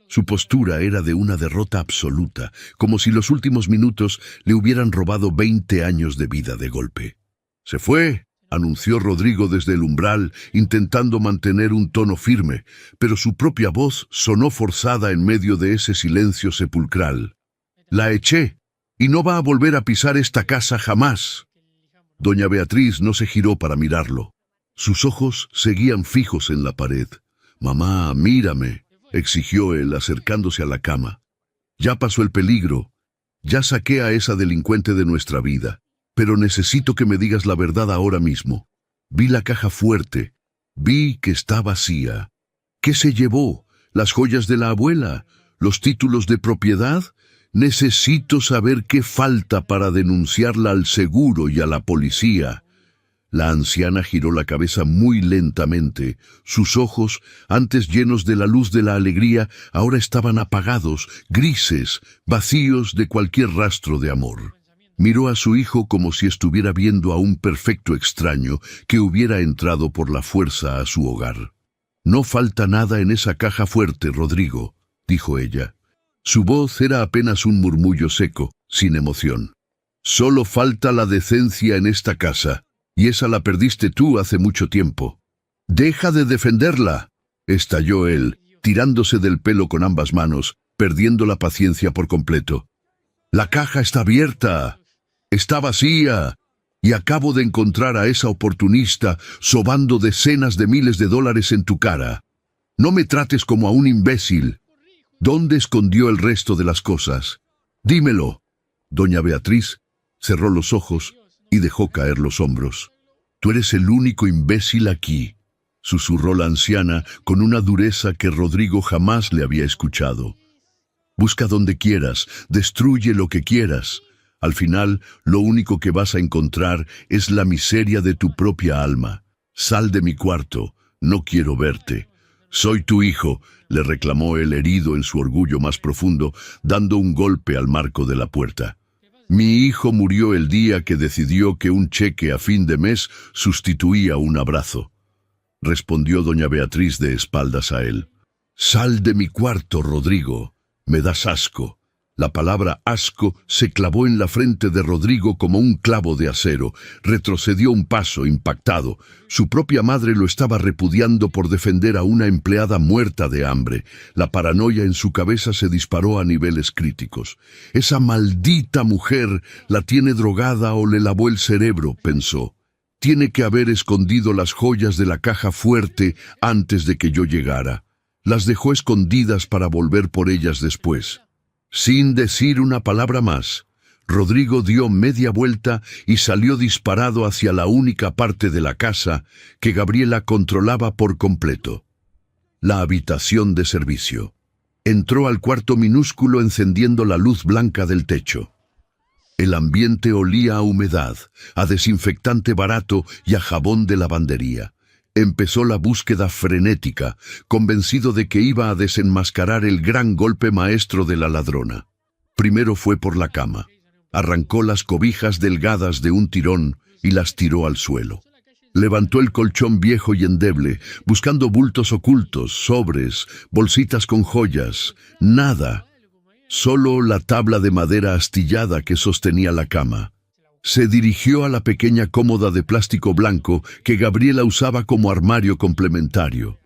Su postura era de una derrota absoluta, como si los últimos minutos le hubieran robado 20 años de vida de golpe. «Se fue», anunció Rodrigo desde el umbral, intentando mantener un tono firme, pero su propia voz sonó forzada en medio de ese silencio sepulcral. «La eché, y no va a volver a pisar esta casa jamás». Doña Beatriz no se giró para mirarlo. Sus ojos seguían fijos en la pared. «Mamá, mírame», exigió él, acercándose a la cama. «Ya pasó el peligro. Ya saqué a esa delincuente de nuestra vida. Pero necesito que me digas la verdad ahora mismo. Vi la caja fuerte. Vi que está vacía. ¿Qué se llevó? ¿Las joyas de la abuela? ¿Los títulos de propiedad? Necesito saber qué falta para denunciarla al seguro y a la policía». La anciana giró la cabeza muy lentamente. Sus ojos, antes llenos de la luz de la alegría, ahora estaban apagados, grises, vacíos de cualquier rastro de amor. Miró a su hijo como si estuviera viendo a un perfecto extraño que hubiera entrado por la fuerza a su hogar. «No falta nada en esa caja fuerte, Rodrigo», dijo ella. Su voz era apenas un murmullo seco, sin emoción. «Solo falta la decencia en esta casa. Y esa la perdiste tú hace mucho tiempo». «Deja de defenderla», estalló él, tirándose del pelo con ambas manos, perdiendo la paciencia por completo. «La caja está abierta, está vacía, y acabo de encontrar a esa oportunista sobando decenas de miles de dólares en tu cara. No me trates como a un imbécil. ¿Dónde escondió el resto de las cosas? Dímelo». Doña Beatriz cerró los ojos y dejó caer los hombros. «Tú eres el único imbécil aquí», susurró la anciana con una dureza que Rodrigo jamás le había escuchado. «Busca donde quieras, destruye lo que quieras. Al final, lo único que vas a encontrar es la miseria de tu propia alma. Sal de mi cuarto, No quiero verte. Soy tu hijo, le reclamó el herido en su orgullo más profundo, dando un golpe al marco de la puerta. Mi hijo murió el día que decidió que un cheque a fin de mes sustituía un abrazo, respondió doña Beatriz de espaldas a él. Sal de mi cuarto, Rodrigo. Me das asco. La palabra asco se clavó en la frente de Rodrigo como un clavo de acero. Retrocedió un paso, impactado. Su propia madre lo estaba repudiando por defender a una empleada muerta de hambre. La paranoia en su cabeza se disparó a niveles críticos. Esa maldita mujer la tiene drogada o le lavó el cerebro, pensó. Tiene que haber escondido las joyas de la caja fuerte antes de que yo llegara. Las dejó escondidas para volver por ellas después. Sin decir una palabra más, Rodrigo dio media vuelta y salió disparado hacia la única parte de la casa que Gabriela controlaba por completo: la habitación de servicio. Entró al cuarto minúsculo encendiendo la luz blanca del techo. El ambiente olía a humedad, a desinfectante barato y a jabón de lavandería. Empezó la búsqueda frenética, convencido de que iba a desenmascarar el gran golpe maestro de la ladrona. Primero fue por la cama. Arrancó las cobijas delgadas de un tirón y las tiró al suelo. Levantó el colchón viejo y endeble, buscando bultos ocultos, sobres, bolsitas con joyas. Nada. Solo la tabla de madera astillada que sostenía la cama. Se dirigió a la pequeña cómoda de plástico blanco que Gabriela usaba como armario complementario.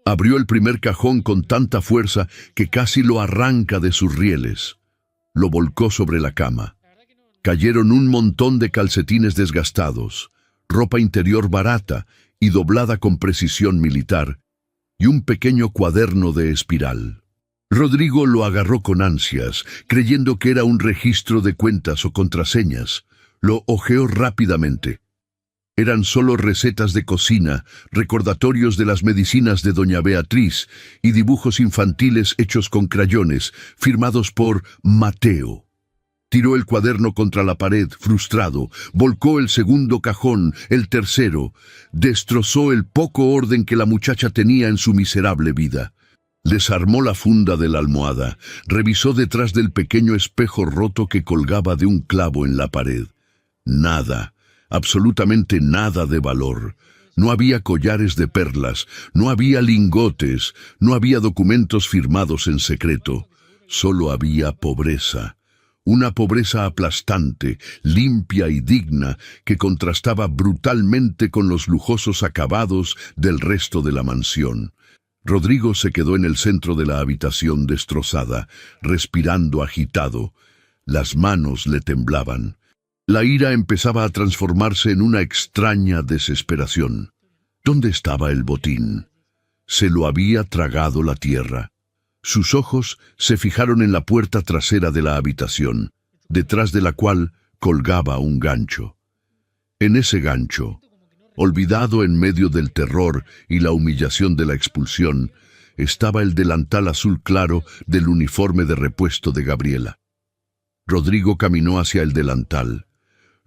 Abrió el primer cajón con tanta fuerza que casi lo arranca de sus rieles. Lo volcó sobre la cama. Cayeron un montón de calcetines desgastados, ropa interior barata y doblada con precisión militar, y un pequeño cuaderno de espiral. Rodrigo lo agarró con ansias, creyendo que era un registro de cuentas o contraseñas. Lo hojeó rápidamente. Eran solo recetas de cocina, recordatorios de las medicinas de doña Beatriz y dibujos infantiles hechos con crayones, firmados por Mateo. Tiró el cuaderno contra la pared, frustrado, volcó el segundo cajón, el tercero, destrozó el poco orden que la muchacha tenía en su miserable vida. Desarmó la funda de la almohada, revisó detrás del pequeño espejo roto que colgaba de un clavo en la pared. Nada, absolutamente nada de valor. No había collares de perlas, no había lingotes, no había documentos firmados en secreto. Solo había pobreza. Una pobreza aplastante, limpia y digna, que contrastaba brutalmente con los lujosos acabados del resto de la mansión. Rodrigo se quedó en el centro de la habitación destrozada, respirando agitado. Las manos le temblaban. La ira empezaba a transformarse en una extraña desesperación. ¿Dónde estaba el botín? Se lo había tragado la tierra. Sus ojos se fijaron en la puerta trasera de la habitación, detrás de la cual colgaba un gancho. En ese gancho, olvidado en medio del terror y la humillación de la expulsión, estaba el delantal azul claro del uniforme de repuesto de Gabriela. Rodrigo caminó hacia el delantal.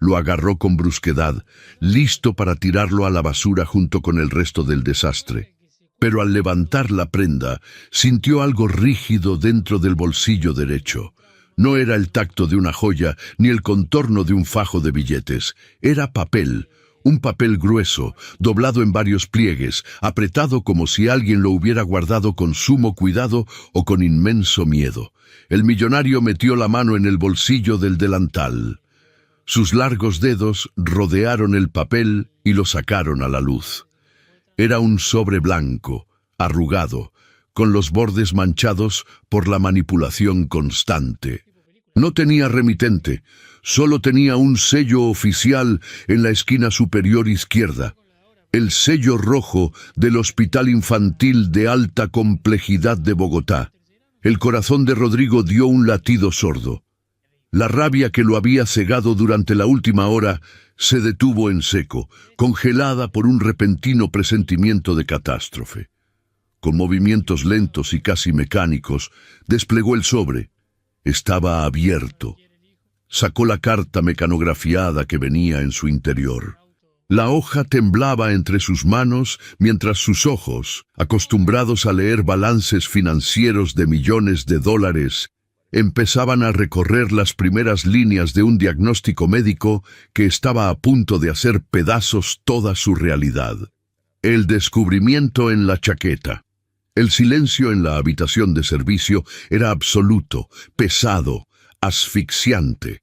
Lo agarró con brusquedad, listo para tirarlo a la basura junto con el resto del desastre. Pero al levantar la prenda, sintió algo rígido dentro del bolsillo derecho. No era el tacto de una joya ni el contorno de un fajo de billetes. Era papel, un papel grueso, doblado en varios pliegues, apretado como si alguien lo hubiera guardado con sumo cuidado o con inmenso miedo. El millonario metió la mano en el bolsillo del delantal. Sus largos dedos rodearon el papel y lo sacaron a la luz. Era un sobre blanco, arrugado, con los bordes manchados por la manipulación constante. No tenía remitente, solo tenía un sello oficial en la esquina superior izquierda. El sello rojo del Hospital Infantil de Alta Complejidad de Bogotá. El corazón de Rodrigo dio un latido sordo. La rabia que lo había cegado durante la última hora se detuvo en seco, congelada por un repentino presentimiento de catástrofe. Con movimientos lentos y casi mecánicos, desplegó el sobre. Estaba abierto. Sacó la carta mecanografiada que venía en su interior. La hoja temblaba entre sus manos mientras sus ojos, acostumbrados a leer balances financieros de millones de dólares, empezaban a recorrer las primeras líneas de un diagnóstico médico que estaba a punto de hacer pedazos toda su realidad. El descubrimiento en la chaqueta. El silencio en la habitación de servicio era absoluto, pesado, asfixiante.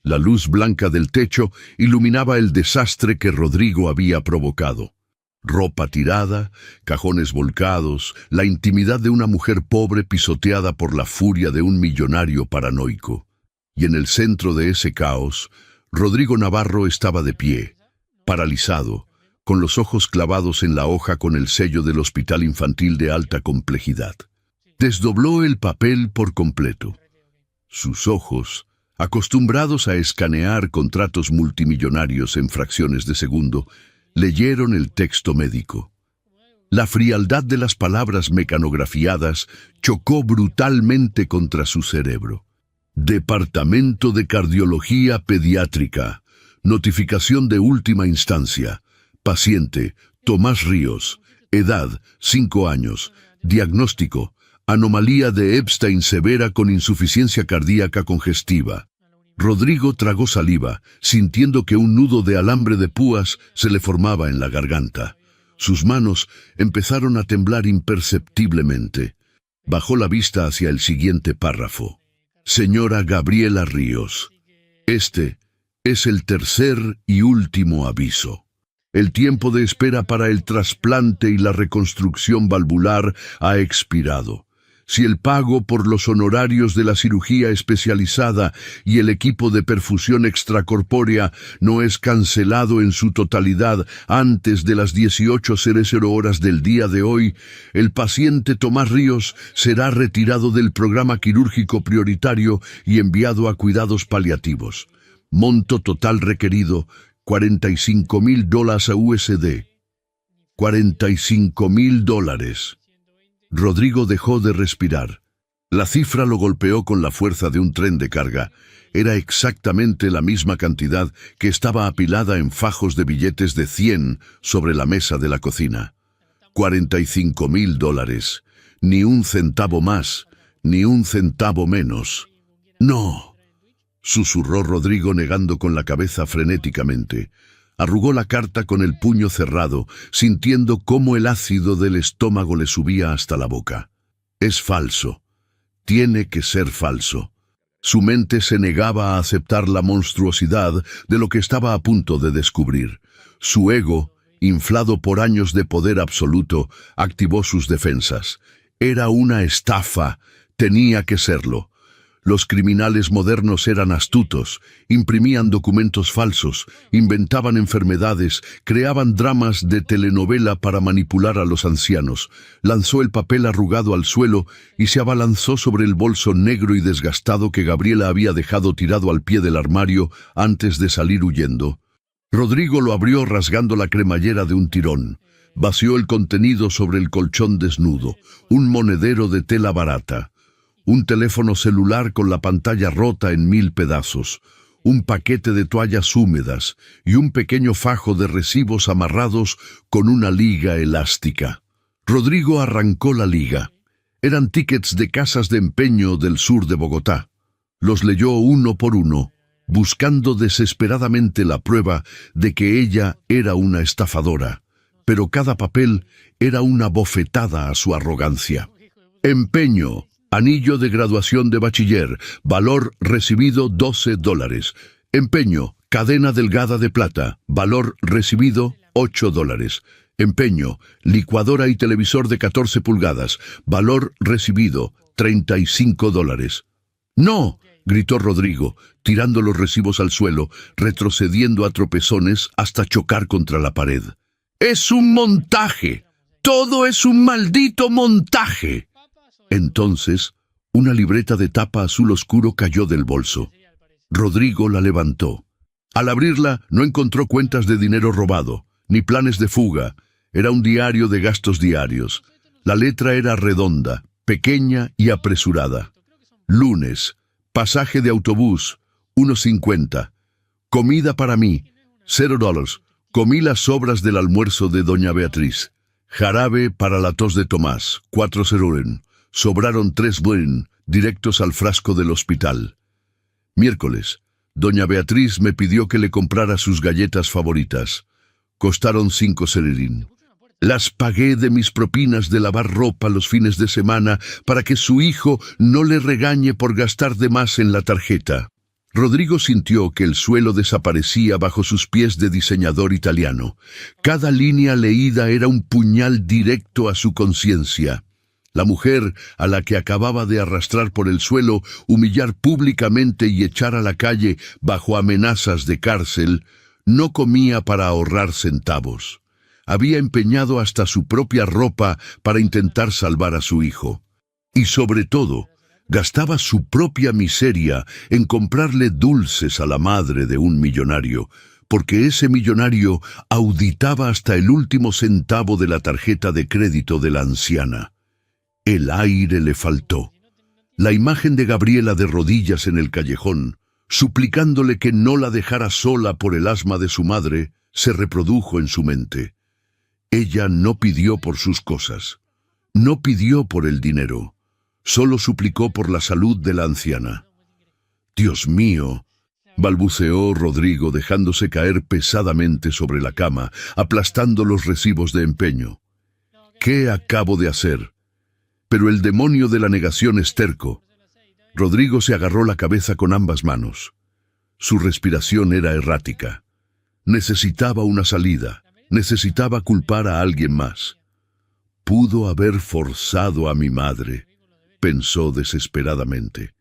La luz blanca del techo iluminaba el desastre que Rodrigo había provocado. Ropa tirada, cajones volcados, la intimidad de una mujer pobre pisoteada por la furia de un millonario paranoico. Y en el centro de ese caos, Rodrigo Navarro estaba de pie, paralizado, con los ojos clavados en la hoja con el sello del Hospital Infantil de Alta Complejidad. Desdobló el papel por completo. Sus ojos, acostumbrados a escanear contratos multimillonarios en fracciones de segundo, leyeron el texto médico. La frialdad de las palabras mecanografiadas chocó brutalmente contra su cerebro. Departamento de Cardiología Pediátrica. Notificación de última instancia. Paciente, Tomás Ríos. Edad, 5 años. Diagnóstico, anomalía de Epstein severa con insuficiencia cardíaca congestiva. Rodrigo tragó saliva, sintiendo que un nudo de alambre de púas se le formaba en la garganta. Sus manos empezaron a temblar imperceptiblemente. Bajó la vista hacia el siguiente párrafo. Señora Gabriela Ríos, este es el tercer y último aviso. El tiempo de espera para el trasplante y la reconstrucción valvular ha expirado. Si el pago por los honorarios de la cirugía especializada y el equipo de perfusión extracorpórea no es cancelado en su totalidad antes de las 18:00 horas del día de hoy, el paciente Tomás Ríos será retirado del programa quirúrgico prioritario y enviado a cuidados paliativos. Monto total requerido, $45,000 a USD. $45,000. Rodrigo dejó de respirar. La cifra lo golpeó con la fuerza de un tren de carga. Era exactamente la misma cantidad que estaba apilada en fajos de billetes de 100 sobre la mesa de la cocina. $45,000. Ni un centavo más, ni un centavo menos. ¡No!, susurró Rodrigo negando con la cabeza frenéticamente. Arrugó la carta con el puño cerrado, sintiendo cómo el ácido del estómago le subía hasta la boca. Es falso. Tiene que ser falso. Su mente se negaba a aceptar la monstruosidad de lo que estaba a punto de descubrir. Su ego, inflado por años de poder absoluto, activó sus defensas. Era una estafa. Tenía que serlo. Los criminales modernos eran astutos, imprimían documentos falsos, inventaban enfermedades, creaban dramas de telenovela para manipular a los ancianos. Lanzó el papel arrugado al suelo y se abalanzó sobre el bolso negro y desgastado que Gabriela había dejado tirado al pie del armario antes de salir huyendo. Rodrigo lo abrió rasgando la cremallera de un tirón. Vació el contenido sobre el colchón desnudo, un monedero de tela barata. Un teléfono celular con la pantalla rota en 1000 pedazos, un paquete de toallas húmedas y un pequeño fajo de recibos amarrados con una liga elástica. Rodrigo arrancó la liga. Eran tickets de casas de empeño del sur de Bogotá. Los leyó uno por uno, buscando desesperadamente la prueba de que ella era una estafadora, pero cada papel era una bofetada a su arrogancia. Empeño. Anillo de graduación de bachiller, valor recibido $12. Empeño, cadena delgada de plata, valor recibido $8. Empeño, licuadora y televisor de 14 pulgadas, valor recibido $35. ¡No!, gritó Rodrigo, tirando los recibos al suelo, retrocediendo a tropezones hasta chocar contra la pared. ¡Es un montaje! ¡Todo es un maldito montaje! Entonces, una libreta de tapa azul oscuro cayó del bolso. Rodrigo la levantó. Al abrirla, no encontró cuentas de dinero robado, ni planes de fuga. Era un diario de gastos diarios. La letra era redonda, pequeña y apresurada. Lunes, pasaje de autobús, $1.50. Comida para mí, $0. Comí las sobras del almuerzo de doña Beatriz. Jarabe para la tos de Tomás, 4 cerulen. Sobraron 3 buen, directos al frasco del hospital. Miércoles. Doña Beatriz me pidió que le comprara sus galletas favoritas. Costaron 5 celerín. Las pagué de mis propinas de lavar ropa los fines de semana para que su hijo no le regañe por gastar de más en la tarjeta. Rodrigo sintió que el suelo desaparecía bajo sus pies de diseñador italiano. Cada línea leída era un puñal directo a su conciencia. La mujer, a la que acababa de arrastrar por el suelo, humillar públicamente y echar a la calle bajo amenazas de cárcel, no comía para ahorrar centavos. Había empeñado hasta su propia ropa para intentar salvar a su hijo. Y sobre todo, gastaba su propia miseria en comprarle dulces a la madre de un millonario, porque ese millonario auditaba hasta el último centavo de la tarjeta de crédito de la anciana. El aire le faltó. La imagen de Gabriela de rodillas en el callejón, suplicándole que no la dejara sola por el asma de su madre, se reprodujo en su mente. Ella no pidió por sus cosas, no pidió por el dinero, solo suplicó por la salud de la anciana. «Dios mío», balbuceó Rodrigo dejándose caer pesadamente sobre la cama, aplastando los recibos de empeño. «¿Qué acabo de hacer?» Pero el demonio de la negación es terco. Rodrigo se agarró la cabeza con ambas manos. Su respiración era errática. Necesitaba una salida, necesitaba culpar a alguien más. Pudo haber forzado a mi madre, pensó desesperadamente.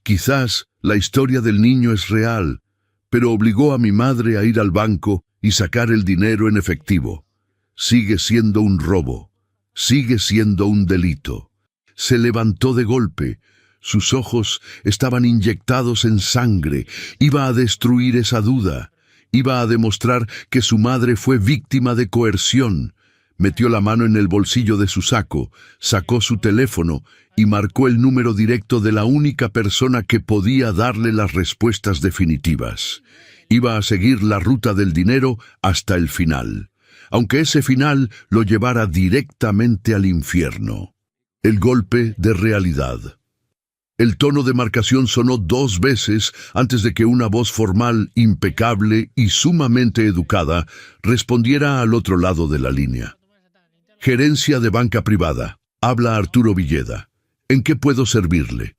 Quizás la historia del niño es real, pero obligó a mi madre a ir al banco y sacar el dinero en efectivo. Sigue siendo un robo. Sigue siendo un delito. Se levantó de golpe. Sus ojos estaban inyectados en sangre. Iba a destruir esa duda. Iba a demostrar que su madre fue víctima de coerción. Metió la mano en el bolsillo de su saco, sacó su teléfono y marcó el número directo de la única persona que podía darle las respuestas definitivas. Iba a seguir la ruta del dinero hasta el final, aunque ese final lo llevara directamente al infierno. El golpe de realidad. El tono de marcación sonó 2 veces antes de que una voz formal, impecable y sumamente educada respondiera al otro lado de la línea. Gerencia de banca privada. Habla Arturo Villeda. ¿En qué puedo servirle?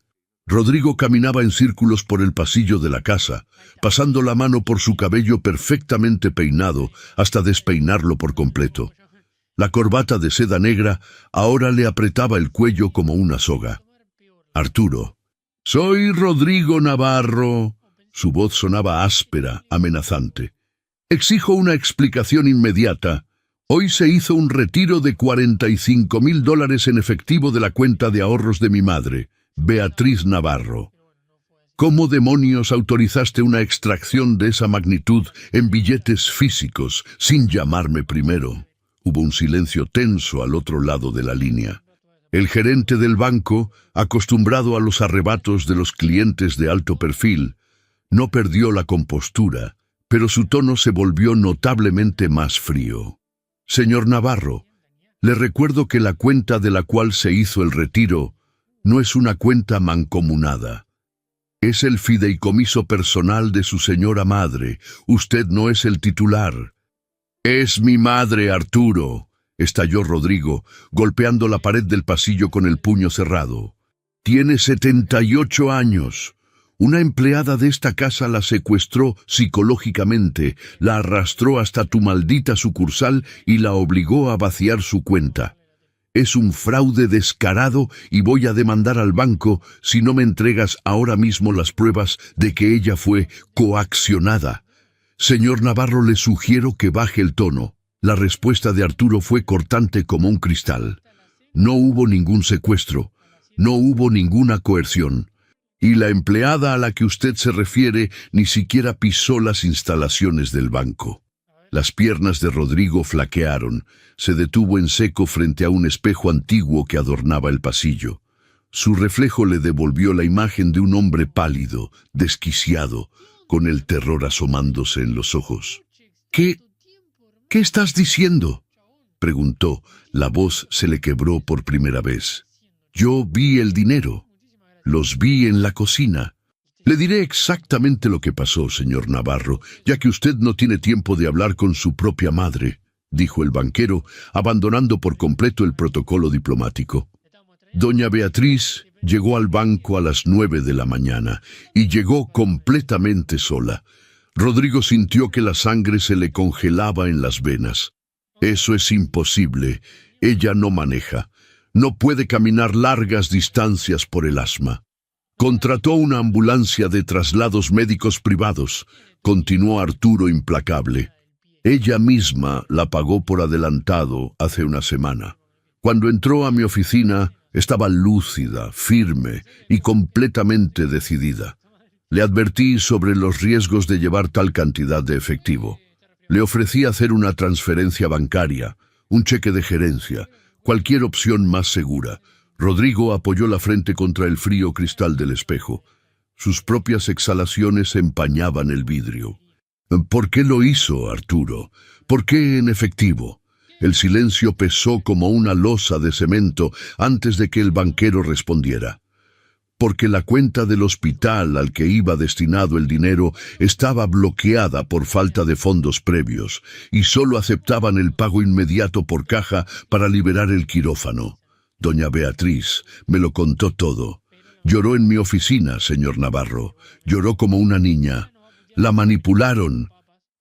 Rodrigo caminaba en círculos por el pasillo de la casa, pasando la mano por su cabello perfectamente peinado hasta despeinarlo por completo. La corbata de seda negra ahora le apretaba el cuello como una soga. Arturo. «Soy Rodrigo Navarro». Su voz sonaba áspera, amenazante. «Exijo una explicación inmediata. Hoy se hizo un retiro de $45,000 en efectivo de la cuenta de ahorros de mi madre, Beatriz Navarro. ¿Cómo demonios autorizaste una extracción de esa magnitud en billetes físicos sin llamarme primero?» Hubo un silencio tenso al otro lado de la línea. El gerente del banco, acostumbrado a los arrebatos de los clientes de alto perfil, no perdió la compostura, pero su tono se volvió notablemente más frío. «Señor Navarro, le recuerdo que la cuenta de la cual se hizo el retiro no es una cuenta mancomunada. Es el fideicomiso personal de su señora madre. Usted no es el titular». «Es mi madre, Arturo», estalló Rodrigo, golpeando la pared del pasillo con el puño cerrado. «Tiene 78 años. Una empleada de esta casa la secuestró psicológicamente, la arrastró hasta tu maldita sucursal y la obligó a vaciar su cuenta. Es un fraude descarado y voy a demandar al banco si no me entregas ahora mismo las pruebas de que ella fue coaccionada. Señor Navarro, le sugiero que baje el tono». La respuesta de Arturo fue cortante como un cristal. No hubo ningún secuestro, no hubo ninguna coerción. Y la empleada a la que usted se refiere ni siquiera pisó las instalaciones del banco. Las piernas de Rodrigo flaquearon. Se detuvo en seco frente a un espejo antiguo que adornaba el pasillo. Su reflejo le devolvió la imagen de un hombre pálido, desquiciado, con el terror asomándose en los ojos. ¿Qué estás diciendo?, preguntó. La voz se le quebró por primera vez. Yo vi el dinero. Los vi en la cocina. Le diré exactamente lo que pasó, señor Navarro, ya que usted no tiene tiempo de hablar con su propia madre, dijo el banquero, abandonando por completo el protocolo diplomático. Doña Beatriz llegó al banco a las 9 de la mañana y llegó completamente sola. Rodrigo sintió que la sangre se le congelaba en las venas. Eso es imposible. Ella no maneja. No puede caminar largas distancias por el asma. Contrató una ambulancia de traslados médicos privados, continuó Arturo implacable. Ella misma la pagó por adelantado hace una semana. Cuando entró a mi oficina, estaba lúcida, firme y completamente decidida. Le advertí sobre los riesgos de llevar tal cantidad de efectivo. Le ofrecí hacer una transferencia bancaria, un cheque de gerencia, cualquier opción más segura. Rodrigo apoyó la frente contra el frío cristal del espejo. Sus propias exhalaciones empañaban el vidrio. ¿Por qué lo hizo, Arturo? ¿Por qué en efectivo? El silencio pesó como una losa de cemento antes de que el banquero respondiera. Porque la cuenta del hospital al que iba destinado el dinero estaba bloqueada por falta de fondos previos y solo aceptaban el pago inmediato por caja para liberar el quirófano. Doña Beatriz me lo contó todo. Lloró en mi oficina, señor Navarro. Lloró como una niña. La manipularon,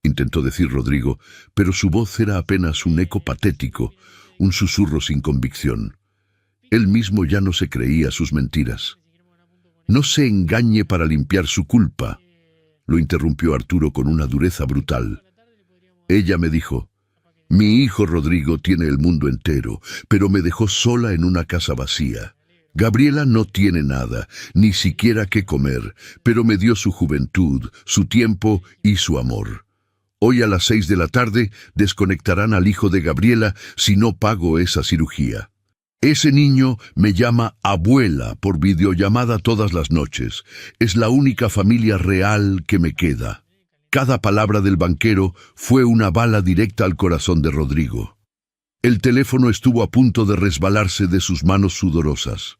intentó decir Rodrigo, pero su voz era apenas un eco patético, un susurro sin convicción. Él mismo ya no se creía sus mentiras. No se engañe para limpiar su culpa, lo interrumpió Arturo con una dureza brutal. Ella me dijo, mi hijo Rodrigo tiene el mundo entero, pero me dejó sola en una casa vacía. Gabriela no tiene nada, ni siquiera qué comer, pero me dio su juventud, su tiempo y su amor. Hoy a las 6 de la tarde desconectarán al hijo de Gabriela si no pago esa cirugía. Ese niño me llama abuela por videollamada todas las noches. Es la única familia real que me queda. Cada palabra del banquero fue una bala directa al corazón de Rodrigo. El teléfono estuvo a punto de resbalarse de sus manos sudorosas.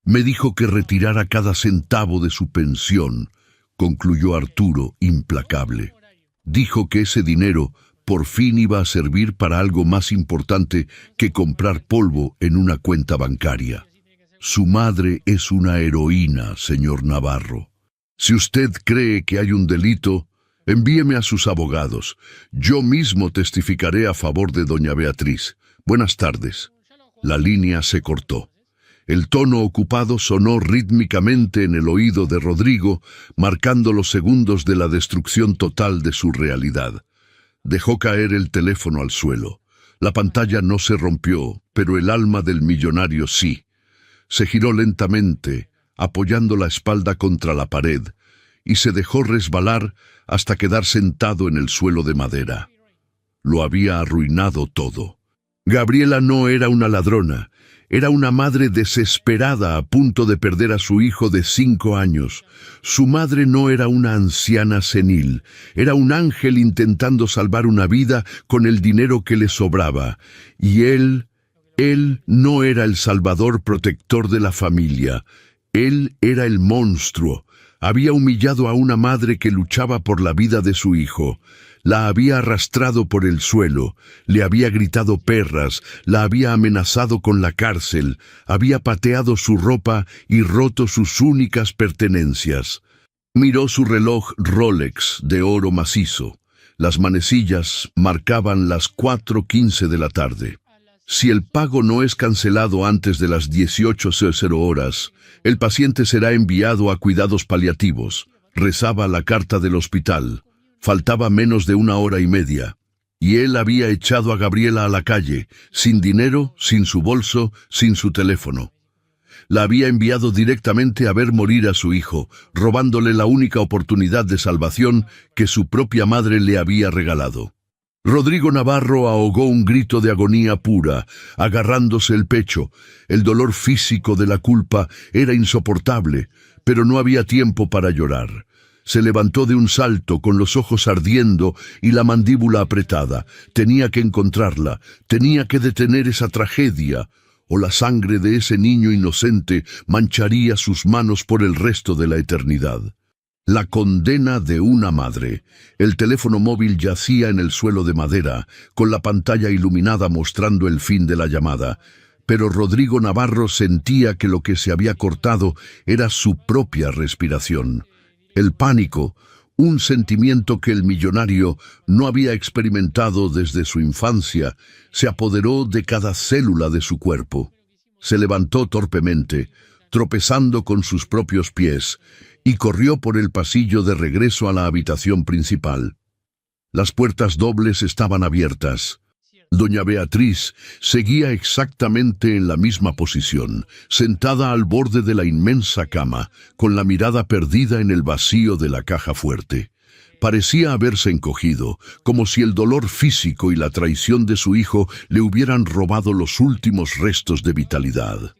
Me dijo que retirara cada centavo de su pensión, concluyó Arturo, implacable. Dijo que ese dinero por fin iba a servir para algo más importante que comprar polvo en una cuenta bancaria. Su madre es una heroína, señor Navarro. Si usted cree que hay un delito, envíeme a sus abogados. Yo mismo testificaré a favor de doña Beatriz. Buenas tardes. La línea se cortó. El tono ocupado sonó rítmicamente en el oído de Rodrigo, marcando los segundos de la destrucción total de su realidad. Dejó caer el teléfono al suelo. La pantalla no se rompió, pero el alma del millonario sí. Se giró lentamente, apoyando la espalda contra la pared, y se dejó resbalar hasta quedar sentado en el suelo de madera. Lo había arruinado todo. Gabriela no era una ladrona, era una madre desesperada a punto de perder a su hijo de 5 años. Su madre no era una anciana senil, era un ángel intentando salvar una vida con el dinero que le sobraba. Y él no era el salvador protector de la familia, él era el monstruo. Había humillado a una madre que luchaba por la vida de su hijo. La había arrastrado por el suelo, le había gritado perras, la había amenazado con la cárcel, había pateado su ropa y roto sus únicas pertenencias. Miró su reloj Rolex de oro macizo. Las manecillas marcaban las 4:15 de la tarde. Si el pago no es cancelado antes de las 18:00 horas, el paciente será enviado a cuidados paliativos, rezaba la carta del hospital. Faltaba menos de 1 hora y media, y él había echado a Gabriela a la calle, sin dinero, sin su bolso, sin su teléfono. La había enviado directamente a ver morir a su hijo, robándole la única oportunidad de salvación que su propia madre le había regalado. Rodrigo Navarro ahogó un grito de agonía pura, agarrándose el pecho. El dolor físico de la culpa era insoportable, pero no había tiempo para llorar. Se levantó de un salto con los ojos ardiendo y la mandíbula apretada. Tenía que encontrarla, tenía que detener esa tragedia, o la sangre de ese niño inocente mancharía sus manos por el resto de la eternidad. La condena de una madre. El teléfono móvil yacía en el suelo de madera, con la pantalla iluminada mostrando el fin de la llamada. Pero Rodrigo Navarro sentía que lo que se había cortado era su propia respiración. El pánico, un sentimiento que el millonario no había experimentado desde su infancia, se apoderó de cada célula de su cuerpo. Se levantó torpemente, tropezando con sus propios pies, y corrió por el pasillo de regreso a la habitación principal. Las puertas dobles estaban abiertas. Doña Beatriz seguía exactamente en la misma posición, sentada al borde de la inmensa cama, con la mirada perdida en el vacío de la caja fuerte. Parecía haberse encogido, como si el dolor físico y la traición de su hijo le hubieran robado los últimos restos de vitalidad.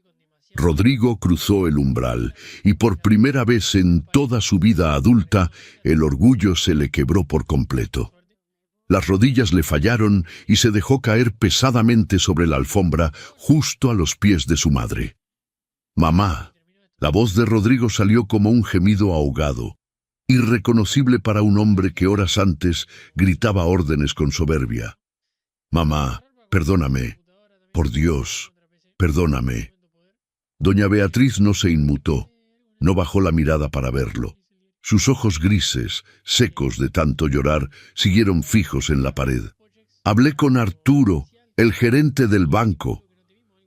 Rodrigo cruzó el umbral, y por primera vez en toda su vida adulta, el orgullo se le quebró por completo. Las rodillas le fallaron y se dejó caer pesadamente sobre la alfombra, justo a los pies de su madre. «Mamá». La voz de Rodrigo salió como un gemido ahogado, irreconocible para un hombre que horas antes gritaba órdenes con soberbia. «Mamá, perdóname. Por Dios, perdóname». Doña Beatriz no se inmutó, no bajó la mirada para verlo. Sus ojos grises, secos de tanto llorar, siguieron fijos en la pared. «Hablé con Arturo, el gerente del banco»,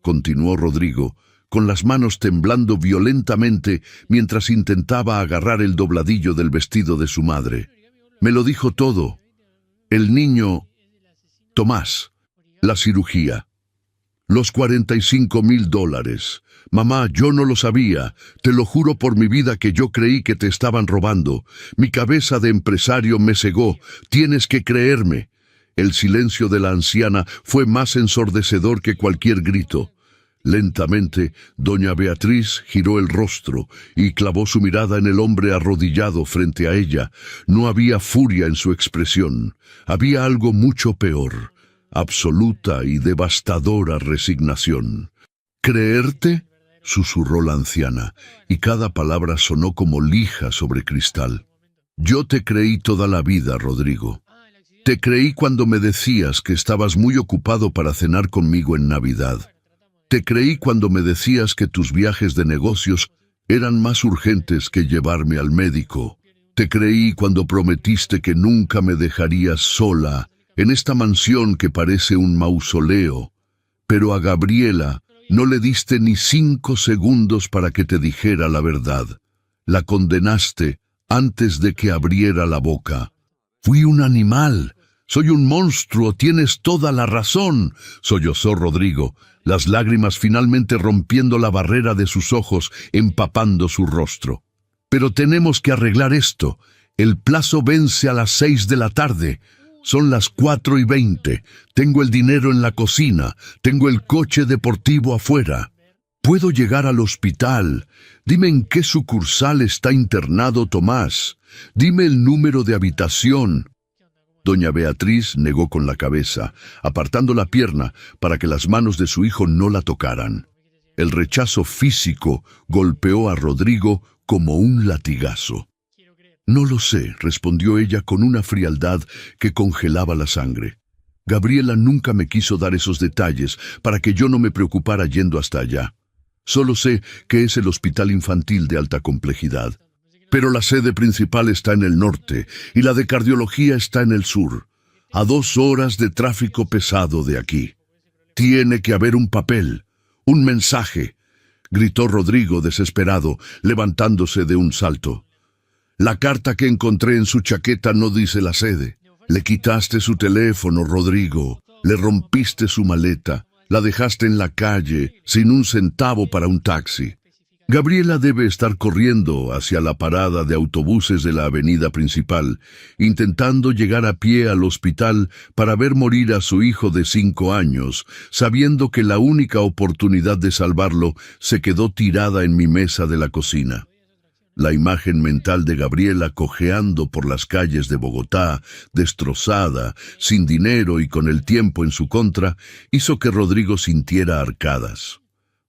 continuó Rodrigo, con las manos temblando violentamente mientras intentaba agarrar el dobladillo del vestido de su madre. «Me lo dijo todo. El niño... Tomás. La cirugía. Los $45,000. Mamá, yo no lo sabía. Te lo juro por mi vida que yo creí que te estaban robando. Mi cabeza de empresario me cegó. Tienes que creerme». El silencio de la anciana fue más ensordecedor que cualquier grito. Lentamente, doña Beatriz giró el rostro y clavó su mirada en el hombre arrodillado frente a ella. No había furia en su expresión. Había algo mucho peor. Absoluta y devastadora resignación. «¿Creerte?», susurró la anciana, y cada palabra sonó como lija sobre cristal. «Yo te creí toda la vida, Rodrigo. Te creí cuando me decías que estabas muy ocupado para cenar conmigo en Navidad. Te creí cuando me decías que tus viajes de negocios eran más urgentes que llevarme al médico. Te creí cuando prometiste que nunca me dejarías sola en esta mansión que parece un mausoleo. Pero a Gabriela no le diste ni 5 segundos para que te dijera la verdad. La condenaste antes de que abriera la boca. Fui un animal. Soy un monstruo. Tienes toda la razón», sollozó Rodrigo, las lágrimas finalmente rompiendo la barrera de sus ojos, empapando su rostro. «Pero tenemos que arreglar esto. El plazo vence a las 6 de la tarde. Son las 4:20. Tengo el dinero en la cocina. Tengo el coche deportivo afuera. Puedo llegar al hospital. Dime en qué sucursal está internado Tomás. Dime el número de habitación». Doña Beatriz negó con la cabeza, apartando la pierna para que las manos de su hijo no la tocaran. El rechazo físico golpeó a Rodrigo como un latigazo. «No lo sé», respondió ella con una frialdad que congelaba la sangre. «Gabriela nunca me quiso dar esos detalles para que yo no me preocupara yendo hasta allá. Solo sé que es el hospital infantil de alta complejidad. Pero la sede principal está en el norte y la de cardiología está en el sur, a 2 horas de tráfico pesado de aquí. Tiene que haber un papel, un mensaje», gritó Rodrigo desesperado, levantándose de un salto. «La carta que encontré en su chaqueta no dice la sede. Le quitaste su teléfono, Rodrigo. Le rompiste su maleta. La dejaste en la calle, sin un centavo para un taxi. Gabriela debe estar corriendo hacia la parada de autobuses de la avenida principal, intentando llegar a pie al hospital para ver morir a su hijo de 5 años, sabiendo que la única oportunidad de salvarlo se quedó tirada en mi mesa de la cocina. La imagen mental de Gabriela cojeando por las calles de Bogotá, destrozada, sin dinero y con el tiempo en su contra, hizo que Rodrigo sintiera arcadas.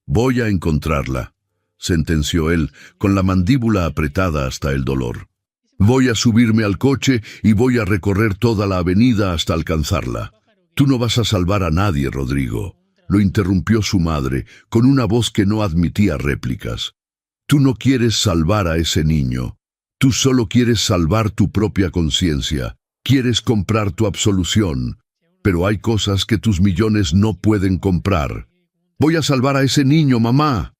«Voy a encontrarla», sentenció él, con la mandíbula apretada hasta el dolor. «Voy a subirme al coche y voy a recorrer toda la avenida hasta alcanzarla». «Tú no vas a salvar a nadie, Rodrigo», lo interrumpió su madre, con una voz que no admitía réplicas. «Tú no quieres salvar a ese niño. Tú solo quieres salvar tu propia conciencia. Quieres comprar tu absolución. Pero hay cosas que tus millones no pueden comprar». «Voy a salvar a ese niño, mamá»,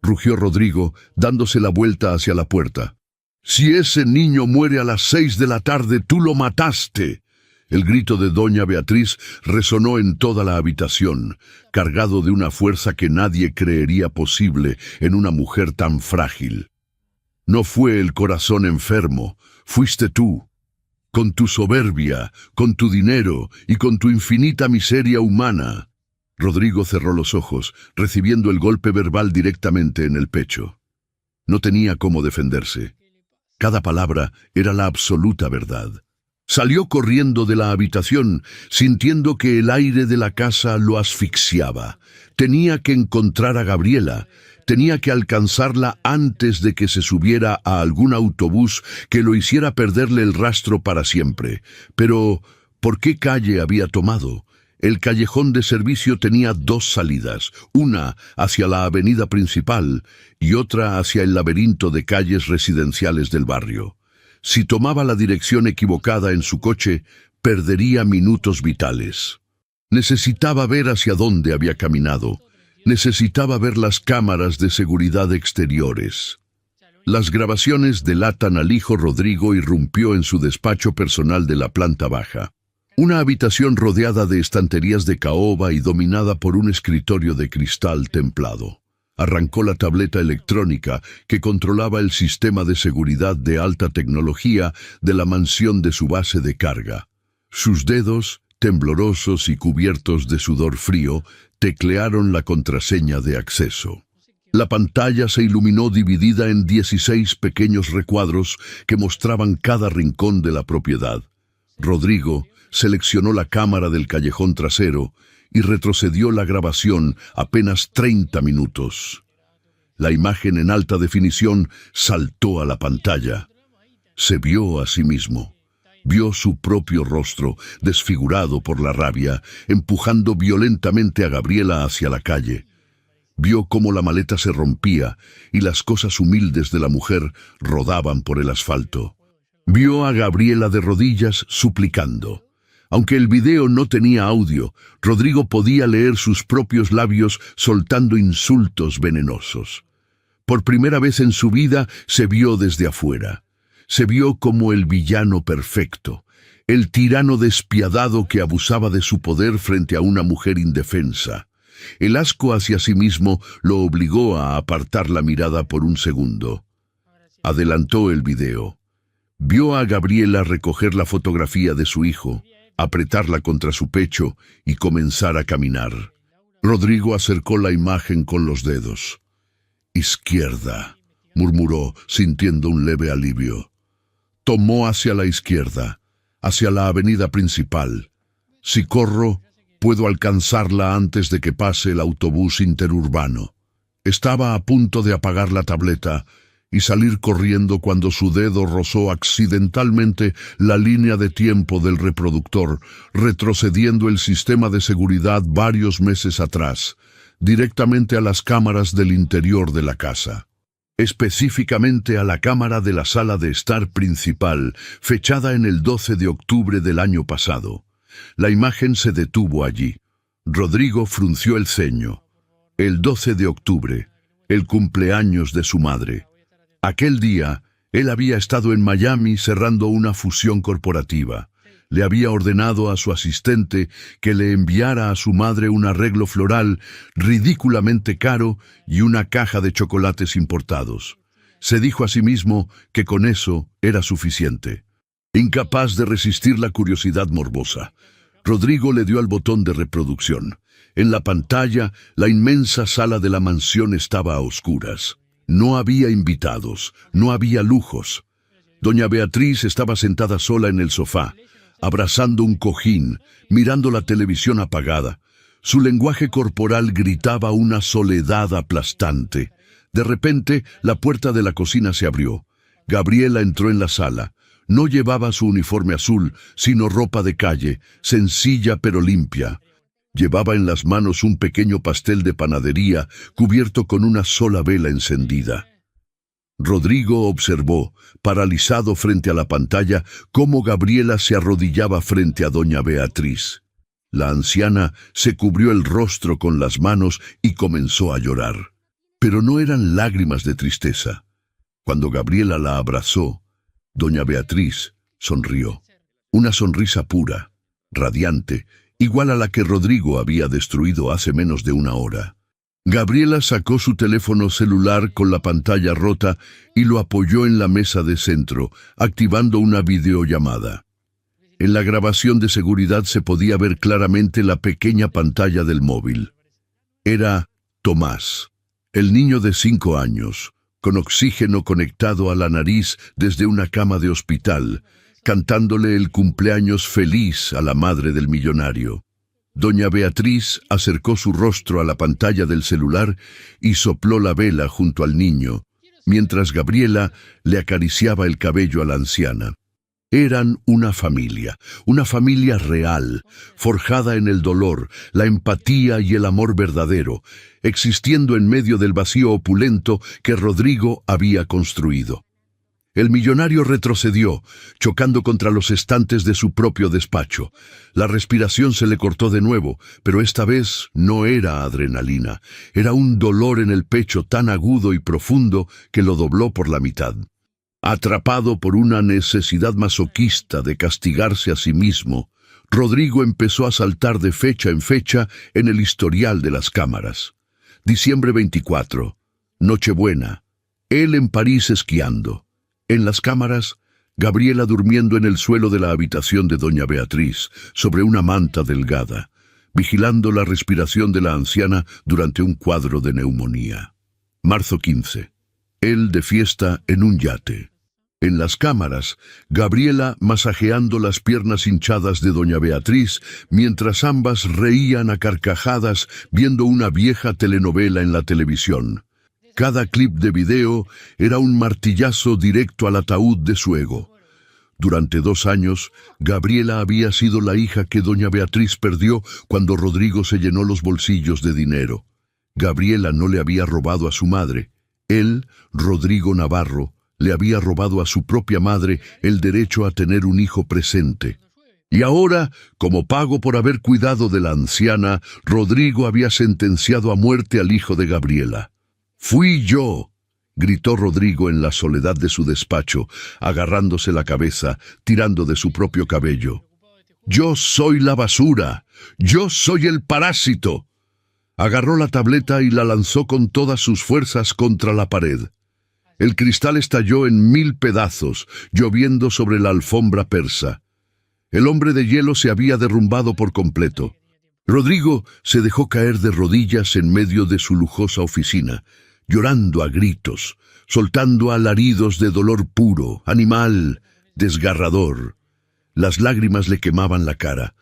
rugió Rodrigo, dándose la vuelta hacia la puerta. «Si ese niño muere a las 6 de la tarde, tú lo mataste». El grito de doña Beatriz resonó en toda la habitación, cargado de una fuerza que nadie creería posible en una mujer tan frágil. «No fue el corazón enfermo, fuiste tú. Con tu soberbia, con tu dinero y con tu infinita miseria humana». Rodrigo cerró los ojos, recibiendo el golpe verbal directamente en el pecho. No tenía cómo defenderse. Cada palabra era la absoluta verdad. Salió corriendo de la habitación, sintiendo que el aire de la casa lo asfixiaba. Tenía que encontrar a Gabriela, tenía que alcanzarla antes de que se subiera a algún autobús que lo hiciera perderle el rastro para siempre. Pero, ¿por qué calle había tomado? El callejón de servicio tenía dos salidas, una hacia la avenida principal y otra hacia el laberinto de calles residenciales del barrio. Si tomaba la dirección equivocada en su coche, perdería minutos vitales. Necesitaba ver hacia dónde había caminado. Necesitaba ver las cámaras de seguridad exteriores. Las grabaciones delatan al hijo. Rodrigo irrumpió en su despacho personal de la planta baja. Una habitación rodeada de estanterías de caoba y dominada por un escritorio de cristal templado. Arrancó la tableta electrónica que controlaba el sistema de seguridad de alta tecnología de la mansión de su base de carga. Sus dedos, temblorosos y cubiertos de sudor frío, teclearon la contraseña de acceso. La pantalla se iluminó dividida en 16 pequeños recuadros que mostraban cada rincón de la propiedad. Rodrigo seleccionó la cámara del callejón trasero y retrocedió la grabación apenas 30 minutos. La imagen en alta definición saltó a la pantalla. Se vio a sí mismo. Vio su propio rostro, desfigurado por la rabia, empujando violentamente a Gabriela hacia la calle. Vio cómo la maleta se rompía y las cosas humildes de la mujer rodaban por el asfalto. Vio a Gabriela de rodillas suplicando. Aunque el video no tenía audio, Rodrigo podía leer sus propios labios soltando insultos venenosos. Por primera vez en su vida se vio desde afuera. Se vio como el villano perfecto, el tirano despiadado que abusaba de su poder frente a una mujer indefensa. El asco hacia sí mismo lo obligó a apartar la mirada por un segundo. Adelantó el video. Vio a Gabriela recoger la fotografía de su hijo, apretarla contra su pecho y comenzar a caminar. Rodrigo acercó la imagen con los dedos. «Izquierda», murmuró, sintiendo un leve alivio. Tomó hacia la izquierda, hacia la avenida principal. «Si corro, puedo alcanzarla antes de que pase el autobús interurbano». Estaba a punto de apagar la tableta y salir corriendo cuando su dedo rozó accidentalmente la línea de tiempo del reproductor, retrocediendo el sistema de seguridad varios meses atrás, directamente a las cámaras del interior de la casa. Específicamente a la cámara de la sala de estar principal, fechada en el 12 de octubre del año pasado. La imagen se detuvo allí. Rodrigo frunció el ceño. El 12 de octubre, el cumpleaños de su madre. Aquel día, él había estado en Miami cerrando una fusión corporativa. Le había ordenado a su asistente que le enviara a su madre un arreglo floral ridículamente caro y una caja de chocolates importados. Se dijo a sí mismo que con eso era suficiente. Incapaz de resistir la curiosidad morbosa, Rodrigo le dio al botón de reproducción. En la pantalla, la inmensa sala de la mansión estaba a oscuras. No había invitados, no había lujos. Doña Beatriz estaba sentada sola en el sofá, abrazando un cojín, mirando la televisión apagada. Su lenguaje corporal gritaba una soledad aplastante. De repente, la puerta de la cocina se abrió. Gabriela entró en la sala. No llevaba su uniforme azul, sino ropa de calle, sencilla pero limpia. Llevaba en las manos un pequeño pastel de panadería cubierto con una sola vela encendida. Rodrigo observó, paralizado frente a la pantalla, cómo Gabriela se arrodillaba frente a doña Beatriz. La anciana se cubrió el rostro con las manos y comenzó a llorar. Pero no eran lágrimas de tristeza. Cuando Gabriela la abrazó, doña Beatriz sonrió. Una sonrisa pura, radiante, igual a la que Rodrigo había destruido hace menos de una hora. Gabriela sacó su teléfono celular con la pantalla rota y lo apoyó en la mesa de centro, activando una videollamada. En la grabación de seguridad se podía ver claramente la pequeña pantalla del móvil. Era Tomás, el niño de 5 años, con oxígeno conectado a la nariz desde una cama de hospital, cantándole el cumpleaños feliz a la madre del millonario. Doña Beatriz acercó su rostro a la pantalla del celular y sopló la vela junto al niño, mientras Gabriela le acariciaba el cabello a la anciana. Eran una familia real, forjada en el dolor, la empatía y el amor verdadero, existiendo en medio del vacío opulento que Rodrigo había construido. El millonario retrocedió, chocando contra los estantes de su propio despacho. La respiración se le cortó de nuevo, pero esta vez no era adrenalina. Era un dolor en el pecho tan agudo y profundo que lo dobló por la mitad. Atrapado por una necesidad masoquista de castigarse a sí mismo, Rodrigo empezó a saltar de fecha en fecha en el historial de las cámaras. Diciembre 24, Nochebuena, él en París esquiando. En las cámaras, Gabriela durmiendo en el suelo de la habitación de doña Beatriz, sobre una manta delgada, vigilando la respiración de la anciana durante un cuadro de neumonía. Marzo 15. Él de fiesta en un yate. En las cámaras, Gabriela masajeando las piernas hinchadas de doña Beatriz, mientras ambas reían a carcajadas viendo una vieja telenovela en la televisión. Cada clip de video era un martillazo directo al ataúd de su ego. Durante 2 años, Gabriela había sido la hija que doña Beatriz perdió cuando Rodrigo se llenó los bolsillos de dinero. Gabriela no le había robado a su madre. Él, Rodrigo Navarro, le había robado a su propia madre el derecho a tener un hijo presente. Y ahora, como pago por haber cuidado de la anciana, Rodrigo había sentenciado a muerte al hijo de Gabriela. «Fui yo», gritó Rodrigo en la soledad de su despacho, agarrándose la cabeza, tirando de su propio cabello. «Yo soy la basura, yo soy el parásito». Agarró la tableta y la lanzó con todas sus fuerzas contra la pared. El cristal estalló en 1000 pedazos, lloviendo sobre la alfombra persa. El hombre de hielo se había derrumbado por completo. Rodrigo se dejó caer de rodillas en medio de su lujosa oficina, llorando a gritos, soltando alaridos de dolor puro, animal, desgarrador. Las lágrimas le quemaban la cara.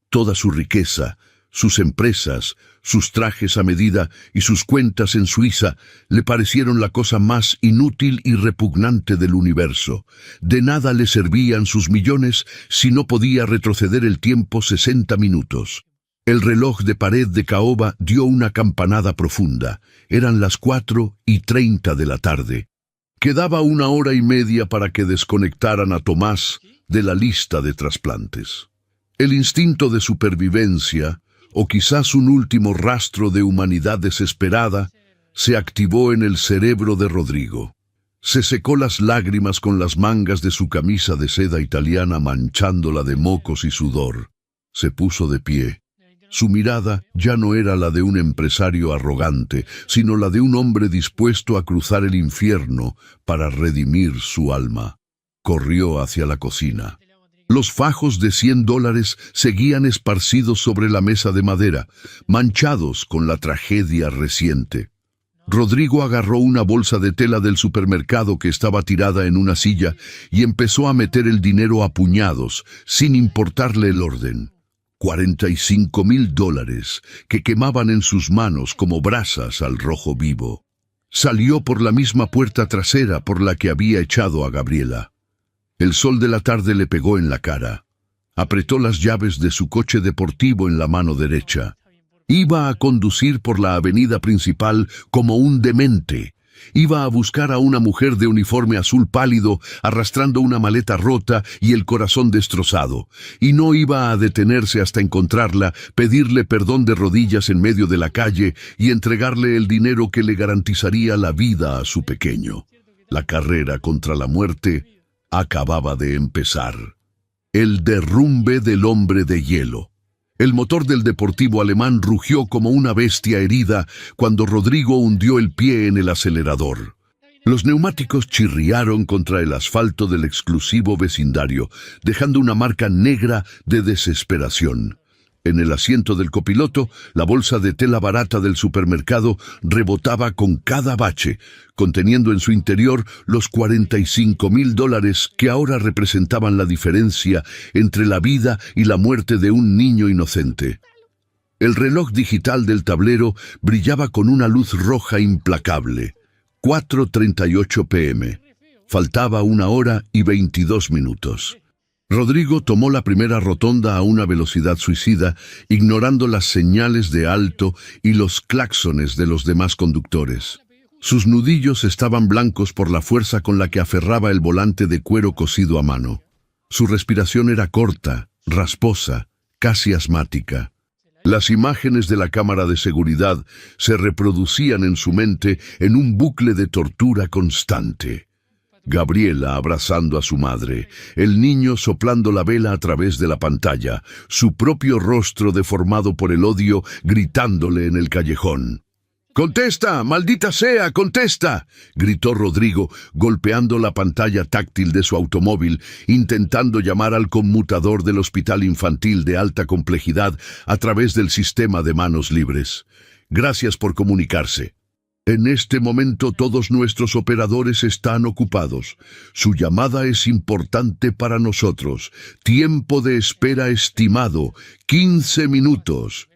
Toda su riqueza, sus empresas, sus trajes a medida y sus cuentas en Suiza le parecieron la cosa más inútil y repugnante del universo. De nada le servían sus millones si no podía retroceder el tiempo 60 minutos. El reloj de pared de caoba dio una campanada profunda. Eran las 4:30 de la tarde. Quedaba 1 hora y media para que desconectaran a Tomás de la lista de trasplantes. El instinto de supervivencia, o quizás un último rastro de humanidad desesperada, se activó en el cerebro de Rodrigo. Se secó las lágrimas con las mangas de su camisa de seda italiana manchándola de mocos y sudor. Se puso de pie. Su mirada ya no era la de un empresario arrogante, sino la de un hombre dispuesto a cruzar el infierno para redimir su alma. Corrió hacia la cocina. Los fajos de $100 seguían esparcidos sobre la mesa de madera, manchados con la tragedia reciente. Rodrigo agarró una bolsa de tela del supermercado que estaba tirada en una silla y empezó a meter el dinero a puñados, sin importarle el orden. $45,000 que quemaban en sus manos como brasas al rojo vivo. Salió por la misma puerta trasera por la que había echado a Gabriela. El sol de la tarde le pegó en la cara. Apretó las llaves de su coche deportivo en la mano derecha. Iba a conducir por la avenida principal como un demente. Iba a buscar a una mujer de uniforme azul pálido, arrastrando una maleta rota y el corazón destrozado. Y no iba a detenerse hasta encontrarla, pedirle perdón de rodillas en medio de la calle y entregarle el dinero que le garantizaría la vida a su pequeño. La carrera contra la muerte acababa de empezar. El derrumbe del hombre de hielo. El motor del deportivo alemán rugió como una bestia herida cuando Rodrigo hundió el pie en el acelerador. Los neumáticos chirriaron contra el asfalto del exclusivo vecindario, dejando una marca negra de desesperación. En el asiento del copiloto, la bolsa de tela barata del supermercado rebotaba con cada bache, conteniendo en su interior los $45,000 que ahora representaban la diferencia entre la vida y la muerte de un niño inocente. El reloj digital del tablero brillaba con una luz roja implacable. 4:38 p.m. Faltaba 1 hora y 22 minutos. Rodrigo tomó la primera rotonda a una velocidad suicida, ignorando las señales de alto y los claxones de los demás conductores. Sus nudillos estaban blancos por la fuerza con la que aferraba el volante de cuero cosido a mano. Su respiración era corta, rasposa, casi asmática. Las imágenes de la cámara de seguridad se reproducían en su mente en un bucle de tortura constante. Gabriela abrazando a su madre, el niño soplando la vela a través de la pantalla, su propio rostro deformado por el odio gritándole en el callejón. «¡Contesta, maldita sea, contesta!», gritó Rodrigo, golpeando la pantalla táctil de su automóvil, intentando llamar al conmutador del hospital infantil de alta complejidad a través del sistema de manos libres. «Gracias por comunicarse. En este momento todos nuestros operadores están ocupados. Su llamada es importante para nosotros. Tiempo de espera estimado, 15 minutos.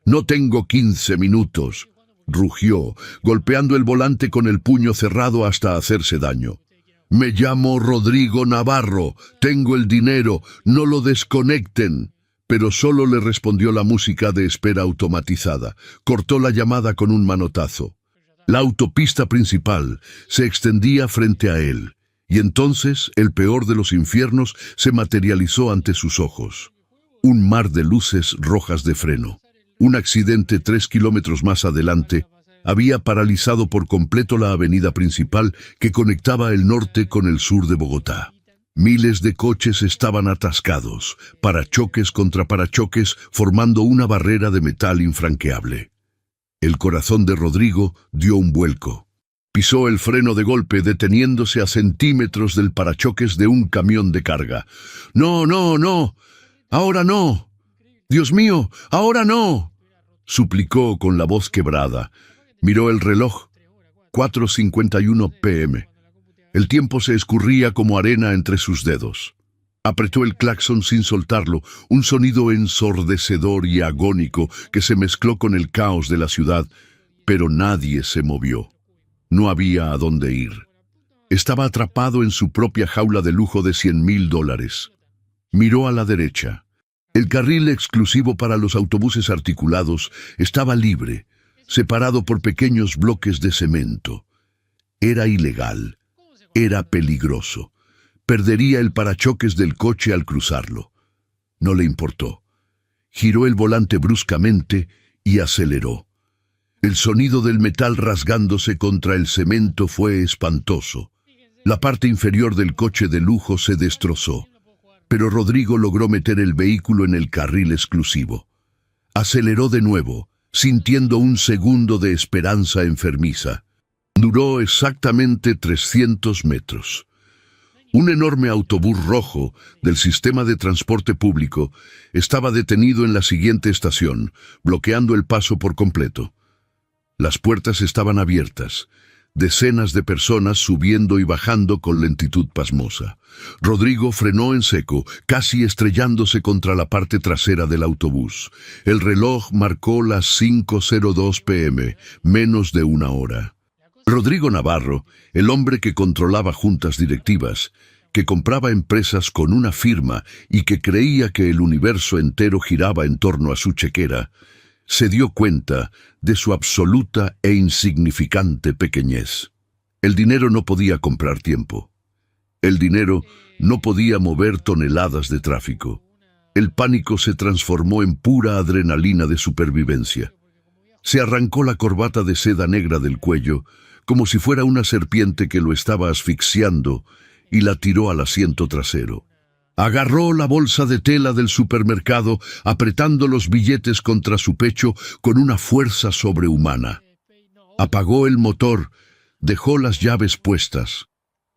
No tengo 15 minutos, rugió, golpeando el volante con el puño cerrado hasta hacerse daño. Me llamo Rodrigo Navarro, tengo el dinero, no lo desconecten. Pero solo le respondió la música de espera automatizada. Cortó la llamada con un manotazo. La autopista principal se extendía frente a él, y entonces el peor de los infiernos se materializó ante sus ojos. Un mar de luces rojas de freno. Un accidente 3 kilómetros más adelante había paralizado por completo la avenida principal que conectaba el norte con el sur de Bogotá. Miles de coches estaban atascados, parachoques contra parachoques, formando una barrera de metal infranqueable. El corazón de Rodrigo dio un vuelco. Pisó el freno de golpe, deteniéndose a centímetros del parachoques de un camión de carga. «¡No, no, no! ¡Ahora no! ¡Dios mío, ahora no!», suplicó con la voz quebrada. Miró el reloj. 4:51 p.m. El tiempo se escurría como arena entre sus dedos. Apretó el claxon sin soltarlo, un sonido ensordecedor y agónico que se mezcló con el caos de la ciudad, pero nadie se movió. No había a dónde ir. Estaba atrapado en su propia jaula de lujo de $100,000. Miró a la derecha. El carril exclusivo para los autobuses articulados estaba libre, separado por pequeños bloques de cemento. Era ilegal. Era peligroso. Perdería el parachoques del coche al cruzarlo. No le importó. Giró el volante bruscamente y aceleró. El sonido del metal rasgándose contra el cemento fue espantoso. La parte inferior del coche de lujo se destrozó, pero Rodrigo logró meter el vehículo en el carril exclusivo. Aceleró de nuevo, sintiendo un segundo de esperanza enfermiza. Duró exactamente 300 metros. Un enorme autobús rojo del sistema de transporte público estaba detenido en la siguiente estación, bloqueando el paso por completo. Las puertas estaban abiertas. Decenas de personas subiendo y bajando con lentitud pasmosa. Rodrigo frenó en seco, casi estrellándose contra la parte trasera del autobús. El reloj marcó las 5:02 p.m., menos de una hora. Rodrigo Navarro, el hombre que controlaba juntas directivas, que compraba empresas con una firma y que creía que el universo entero giraba en torno a su chequera, se dio cuenta de su absoluta e insignificante pequeñez. El dinero no podía comprar tiempo. El dinero no podía mover toneladas de tráfico. El pánico se transformó en pura adrenalina de supervivencia. Se arrancó la corbata de seda negra del cuello, como si fuera una serpiente que lo estaba asfixiando, y la tiró al asiento trasero. Agarró la bolsa de tela del supermercado, apretando los billetes contra su pecho con una fuerza sobrehumana. Apagó el motor, dejó las llaves puestas.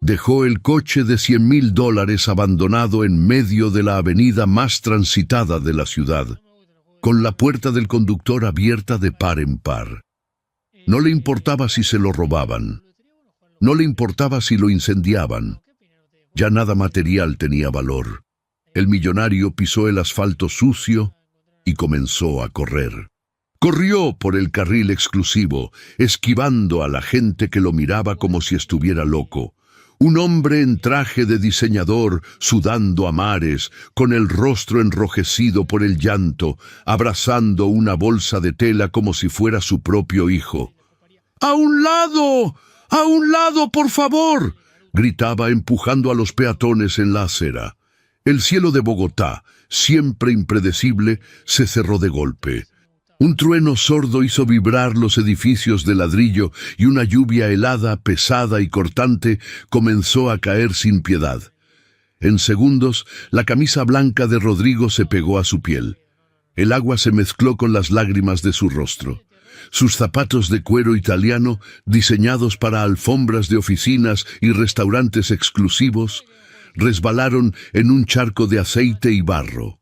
Dejó el coche de $100,000 abandonado en medio de la avenida más transitada de la ciudad, con la puerta del conductor abierta de par en par. No le importaba si se lo robaban. No le importaba si lo incendiaban. Ya nada material tenía valor. El millonario pisó el asfalto sucio y comenzó a correr. Corrió por el carril exclusivo, esquivando a la gente que lo miraba como si estuviera loco. Un hombre en traje de diseñador, sudando a mares, con el rostro enrojecido por el llanto, abrazando una bolsa de tela como si fuera su propio hijo. ¡A un lado! ¡A un lado, por favor!, gritaba empujando a los peatones en la acera. El cielo de Bogotá, siempre impredecible, se cerró de golpe. Un trueno sordo hizo vibrar los edificios de ladrillo y una lluvia helada, pesada y cortante comenzó a caer sin piedad. En segundos, la camisa blanca de Rodrigo se pegó a su piel. El agua se mezcló con las lágrimas de su rostro. Sus zapatos de cuero italiano, diseñados para alfombras de oficinas y restaurantes exclusivos, resbalaron en un charco de aceite y barro.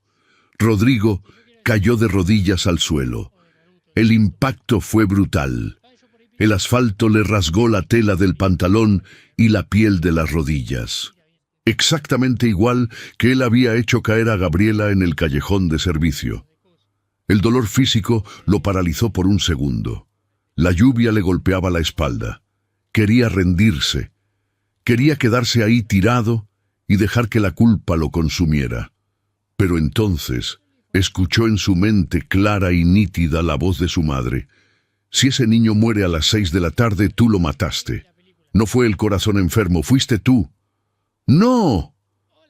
Rodrigo cayó de rodillas al suelo. El impacto fue brutal. El asfalto le rasgó la tela del pantalón y la piel de las rodillas. Exactamente igual que él había hecho caer a Gabriela en el callejón de servicio. El dolor físico lo paralizó por un segundo. La lluvia le golpeaba la espalda. Quería rendirse. Quería quedarse ahí tirado y dejar que la culpa lo consumiera. Pero entonces escuchó en su mente clara y nítida la voz de su madre. Si ese niño muere a las 6 de la tarde, tú lo mataste. No fue el corazón enfermo, fuiste tú. ¡No!,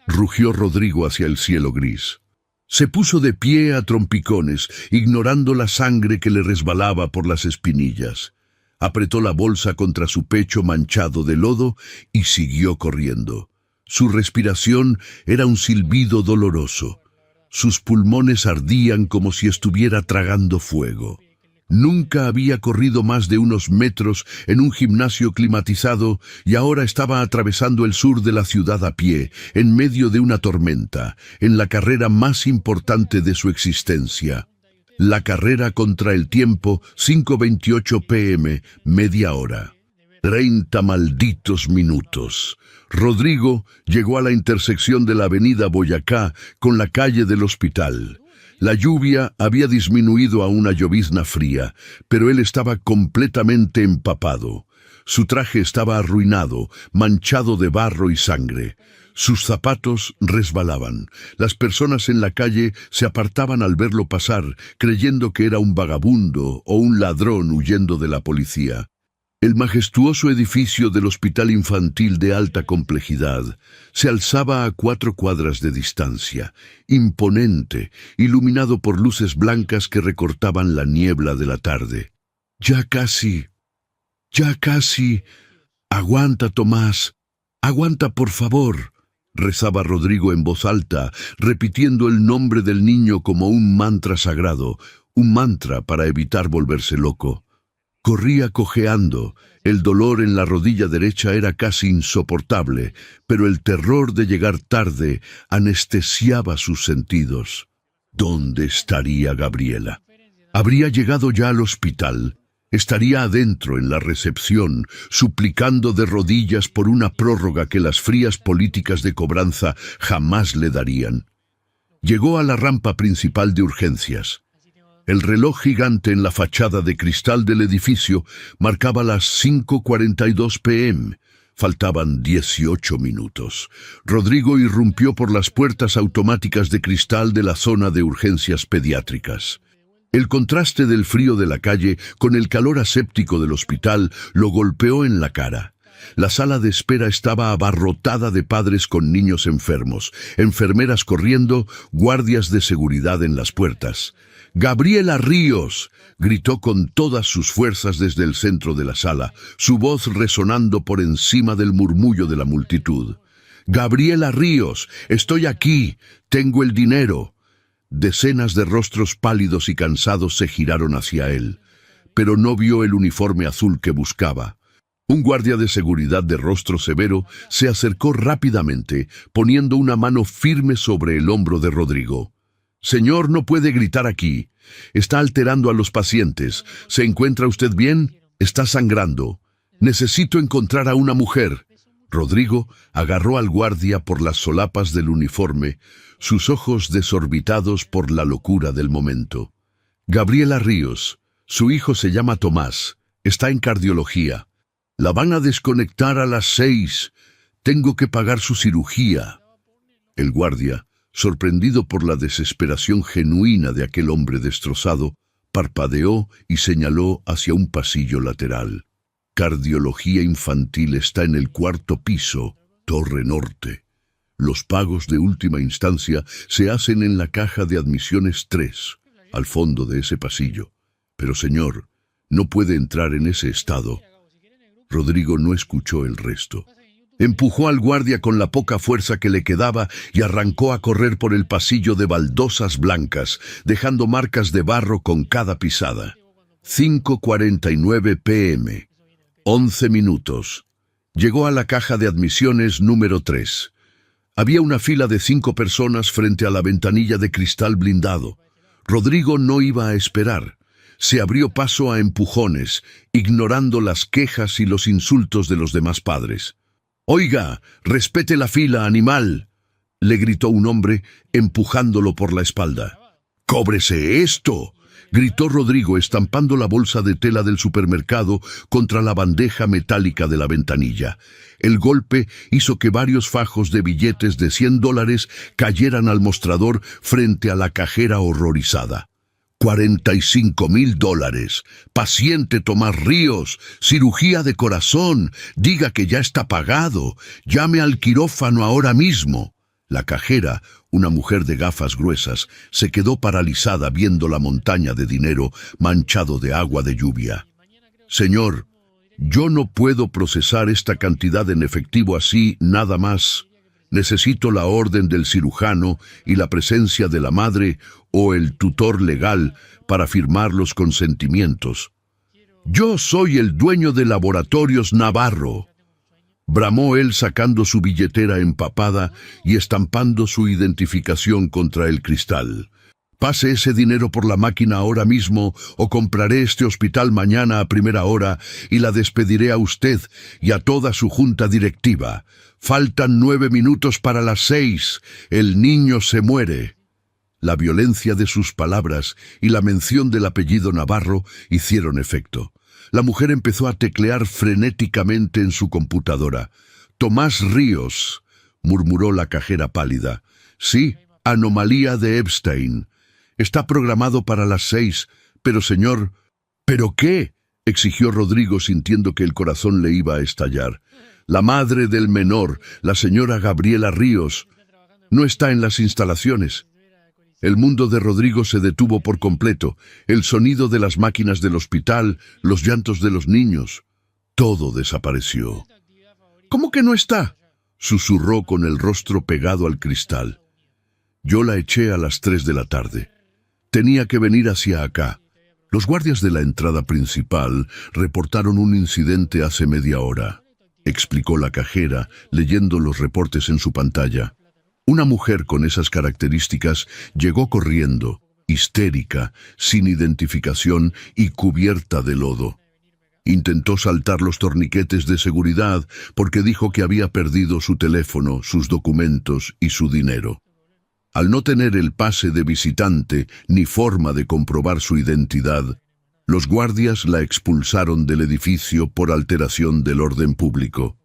rugió Rodrigo hacia el cielo gris. Se puso de pie a trompicones, ignorando la sangre que le resbalaba por las espinillas. Apretó la bolsa contra su pecho manchado de lodo y siguió corriendo. Su respiración era un silbido doloroso. Sus pulmones ardían como si estuviera tragando fuego. Nunca había corrido más de unos metros en un gimnasio climatizado y ahora estaba atravesando el sur de la ciudad a pie, en medio de una tormenta, en la carrera más importante de su existencia. La carrera contra el tiempo, 5:28 p.m., media hora. 30 malditos minutos. Rodrigo llegó a la intersección de la avenida Boyacá con la calle del hospital. La lluvia había disminuido a una llovizna fría, pero él estaba completamente empapado. Su traje estaba arruinado, manchado de barro y sangre. Sus zapatos resbalaban. Las personas en la calle se apartaban al verlo pasar, creyendo que era un vagabundo o un ladrón huyendo de la policía. El majestuoso edificio del Hospital Infantil de alta complejidad se alzaba a 4 cuadras de distancia, imponente, iluminado por luces blancas que recortaban la niebla de la tarde. Ya casi. Aguanta, Tomás. Aguanta, por favor, rezaba Rodrigo en voz alta, repitiendo el nombre del niño como un mantra sagrado, un mantra para evitar volverse loco. Corría cojeando. El dolor en la rodilla derecha era casi insoportable, pero el terror de llegar tarde anestesiaba sus sentidos. ¿Dónde estaría Gabriela? Habría llegado ya al hospital. Estaría adentro en la recepción, suplicando de rodillas por una prórroga que las frías políticas de cobranza jamás le darían. Llegó a la rampa principal de urgencias. El reloj gigante en la fachada de cristal del edificio marcaba las 5:42 p.m. Faltaban 18 minutos. Rodrigo irrumpió por las puertas automáticas de cristal de la zona de urgencias pediátricas. El contraste del frío de la calle con el calor aséptico del hospital lo golpeó en la cara. La sala de espera estaba abarrotada de padres con niños enfermos, enfermeras corriendo, guardias de seguridad en las puertas. «¡Gabriela Ríos!», gritó con todas sus fuerzas desde el centro de la sala, su voz resonando por encima del murmullo de la multitud. «¡Gabriela Ríos! ¡Estoy aquí! ¡Tengo el dinero!». Decenas de rostros pálidos y cansados se giraron hacia él, pero no vio el uniforme azul que buscaba. Un guardia de seguridad de rostro severo se acercó rápidamente, poniendo una mano firme sobre el hombro de Rodrigo. «Señor, no puede gritar aquí. Está alterando a los pacientes. ¿Se encuentra usted bien? Está sangrando. Necesito encontrar a una mujer». Rodrigo agarró al guardia por las solapas del uniforme, sus ojos desorbitados por la locura del momento. «Gabriela Ríos. Su hijo se llama Tomás. Está en cardiología. La van a desconectar a las 6. Tengo que pagar su cirugía». El guardia, sorprendido por la desesperación genuina de aquel hombre destrozado, parpadeó y señaló hacia un pasillo lateral. «Cardiología infantil está en el 4.º piso, Torre Norte. Los pagos de última instancia se hacen en la caja de admisiones 3, al fondo de ese pasillo. Pero señor, no puede entrar en ese estado». Rodrigo no escuchó el resto. Empujó al guardia con la poca fuerza que le quedaba y arrancó a correr por el pasillo de baldosas blancas, dejando marcas de barro con cada pisada. 5:49 p.m. 11 minutos. Llegó a la caja de admisiones número 3. Había una fila de 5 personas frente a la ventanilla de cristal blindado. Rodrigo no iba a esperar. Se abrió paso a empujones, ignorando las quejas y los insultos de los demás padres. «Oiga, respete la fila, animal», le gritó un hombre, empujándolo por la espalda. «¡Cóbrese esto!», gritó Rodrigo, estampando la bolsa de tela del supermercado contra la bandeja metálica de la ventanilla. El golpe hizo que varios fajos de billetes de $100 cayeran al mostrador frente a la cajera horrorizada. $45,000. Paciente Tomás Ríos. Cirugía de corazón. Diga que ya está pagado. Llame al quirófano ahora mismo. La cajera, una mujer de gafas gruesas, se quedó paralizada viendo la montaña de dinero manchado de agua de lluvia. «Señor, yo no puedo procesar esta cantidad en efectivo así, nada más. Necesito la orden del cirujano y la presencia de la madre o el tutor legal para firmar los consentimientos. Yo soy el dueño de Laboratorios Navarro», bramó él, sacando su billetera empapada y estampando su identificación contra el cristal. «Pase ese dinero por la máquina ahora mismo o compraré este hospital mañana a primera hora y la despediré a usted y a toda su junta directiva. Faltan 9 minutos para las 6. El niño se muere». La violencia de sus palabras y la mención del apellido Navarro hicieron efecto. La mujer empezó a teclear frenéticamente en su computadora. «Tomás Ríos», murmuró la cajera pálida. «Sí, anomalía de Epstein. Está programado para las 6, pero señor...» «¿Pero qué?», exigió Rodrigo, sintiendo que el corazón le iba a estallar. «La madre del menor, la señora Gabriela Ríos, no está en las instalaciones». El mundo de Rodrigo se detuvo por completo. El sonido de las máquinas del hospital, los llantos de los niños, todo desapareció. «¿Cómo que no está?», susurró con el rostro pegado al cristal. «Yo la eché a las 3 de la tarde. Tenía que venir hacia acá. Los guardias de la entrada principal reportaron un incidente hace media hora», explicó la cajera, leyendo los reportes en su pantalla. «Una mujer con esas características llegó corriendo. histérica, sin identificación y cubierta de lodo. Intentó saltar los torniquetes de seguridad porque dijo que había perdido su teléfono, sus documentos y su dinero. Al no tener el pase de visitante ni forma de comprobar su identidad, los guardias la expulsaron del edificio por alteración del orden público.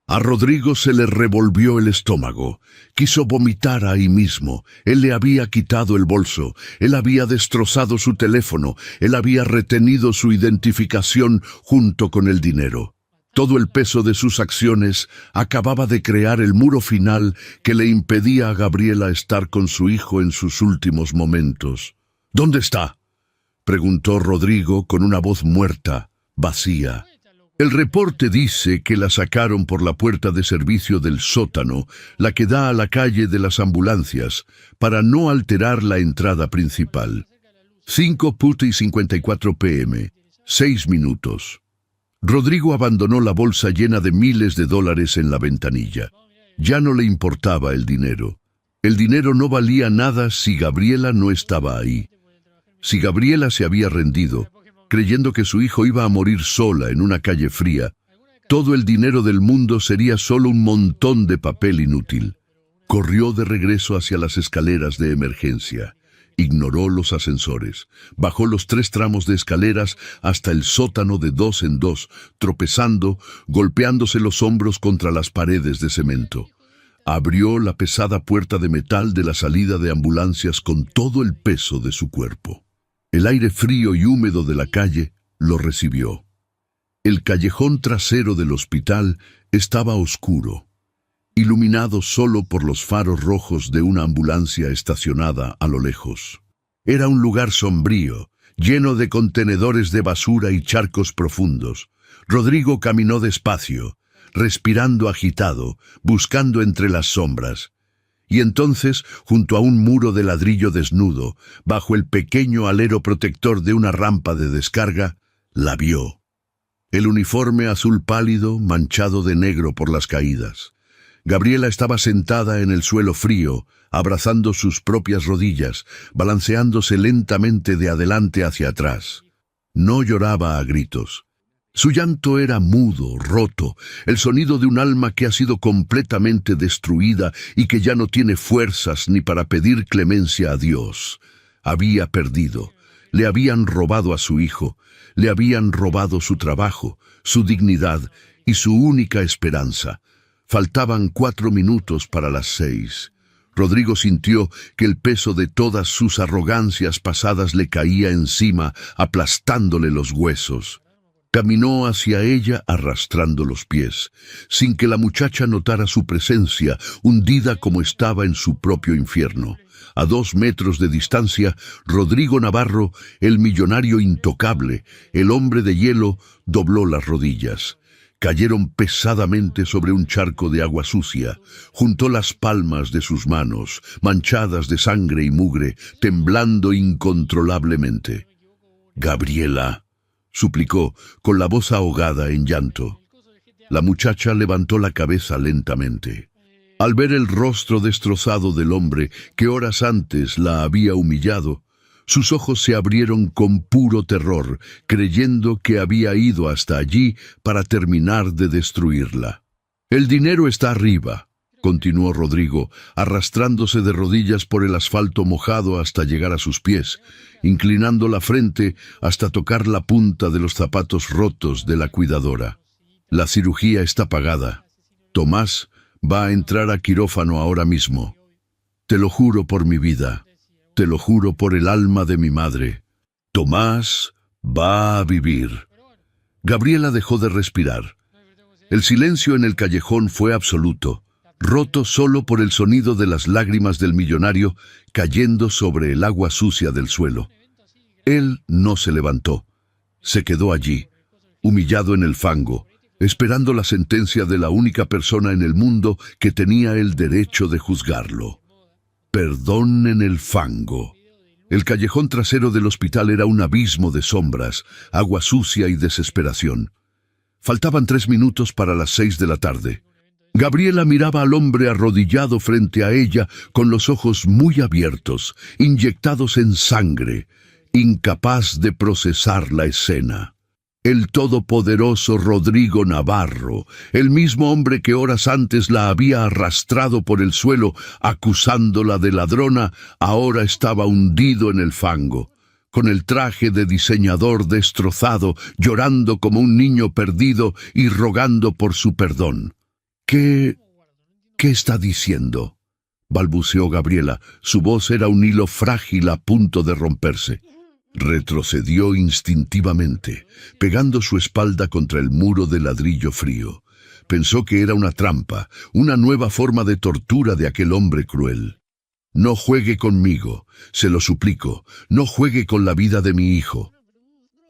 A Rodrigo se le revolvió el estómago. Quiso vomitar ahí mismo. Él le había quitado el bolso. Él había destrozado su teléfono. Él había retenido su identificación junto con el dinero. Todo el peso de sus acciones acababa de crear el muro final que le impedía a Gabriela estar con su hijo en sus últimos momentos. ¿Dónde está?, preguntó Rodrigo con una voz muerta, vacía. El reporte dice que la sacaron por la puerta de servicio del sótano, la que da a la calle de las ambulancias, para no alterar la entrada principal. 5:54 p.m., 6 minutos. Rodrigo abandonó la bolsa llena de miles de dólares en la ventanilla. Ya no le importaba el dinero. El dinero no valía nada si Gabriela no estaba ahí. Si Gabriela se había rendido, creyendo que su hijo iba a morir sola en una calle fría, todo el dinero del mundo sería solo un montón de papel inútil. Corrió de regreso hacia las escaleras de emergencia. Ignoró los ascensores. Bajó los 3 tramos de escaleras hasta el sótano de 2 en 2, tropezando, golpeándose los hombros contra las paredes de cemento. Abrió la pesada puerta de metal de la salida de ambulancias con todo el peso de su cuerpo. El aire frío y húmedo de la calle lo recibió. El callejón trasero del hospital estaba oscuro, iluminado solo por los faros rojos de una ambulancia estacionada a lo lejos. Era un lugar sombrío, lleno de contenedores de basura y charcos profundos. Rodrigo caminó despacio, respirando agitado, buscando entre las sombras. Y entonces, junto a un muro de ladrillo desnudo, bajo el pequeño alero protector de una rampa de descarga, la vio. El uniforme azul pálido, manchado de negro por las caídas. Gabriela estaba sentada en el suelo frío, abrazando sus propias rodillas, balanceándose lentamente de adelante hacia atrás. No lloraba a gritos. Su llanto era mudo, roto, el sonido de un alma que ha sido completamente destruida y que ya no tiene fuerzas ni para pedir clemencia a Dios. Había perdido. Le habían robado a su hijo, le habían robado su trabajo, su dignidad y su única esperanza. Faltaban 4 minutos para las 6. Rodrigo sintió que el peso de todas sus arrogancias pasadas le caía encima, aplastándole los huesos. Caminó hacia ella arrastrando los pies, sin que la muchacha notara su presencia, hundida como estaba en su propio infierno. A 2 metros de distancia, Rodrigo Navarro, el millonario intocable, el hombre de hielo, dobló las rodillas. Cayeron pesadamente sobre un charco de agua sucia. Juntó las palmas de sus manos, manchadas de sangre y mugre, temblando incontrolablemente. «Gabriela», suplicó, con la voz ahogada en llanto. La muchacha levantó la cabeza lentamente. Al ver el rostro destrozado del hombre que horas antes la había humillado, sus ojos se abrieron con puro terror, creyendo que había ido hasta allí para terminar de destruirla. «El dinero está arriba», continuó Rodrigo, arrastrándose de rodillas por el asfalto mojado hasta llegar a sus pies, inclinando la frente hasta tocar la punta de los zapatos rotos de la cuidadora. «La cirugía está pagada. Tomás va a entrar a quirófano ahora mismo. Te lo juro por mi vida. Te lo juro por el alma de mi madre. Tomás va a vivir». Gabriela dejó de respirar. El silencio en el callejón fue absoluto, roto solo por el sonido de las lágrimas del millonario cayendo sobre el agua sucia del suelo. Él no se levantó. Se quedó allí, humillado en el fango, esperando la sentencia de la única persona en el mundo que tenía el derecho de juzgarlo. Perdón en el fango. El callejón trasero del hospital era un abismo de sombras, agua sucia y desesperación. Faltaban 3 minutos para las 6 de la tarde. Gabriela miraba al hombre arrodillado frente a ella con los ojos muy abiertos, inyectados en sangre, incapaz de procesar la escena. El todopoderoso Rodrigo Navarro, el mismo hombre que horas antes la había arrastrado por el suelo acusándola de ladrona, ahora estaba hundido en el fango, con el traje de diseñador destrozado, llorando como un niño perdido y rogando por su perdón. ¿Qué está diciendo?, balbuceó Gabriela. Su voz era un hilo frágil a punto de romperse. Retrocedió instintivamente, pegando su espalda contra el muro de ladrillo frío. Pensó que era una trampa, una nueva forma de tortura de aquel hombre cruel. No juegue conmigo, se lo suplico, no juegue con la vida de mi hijo.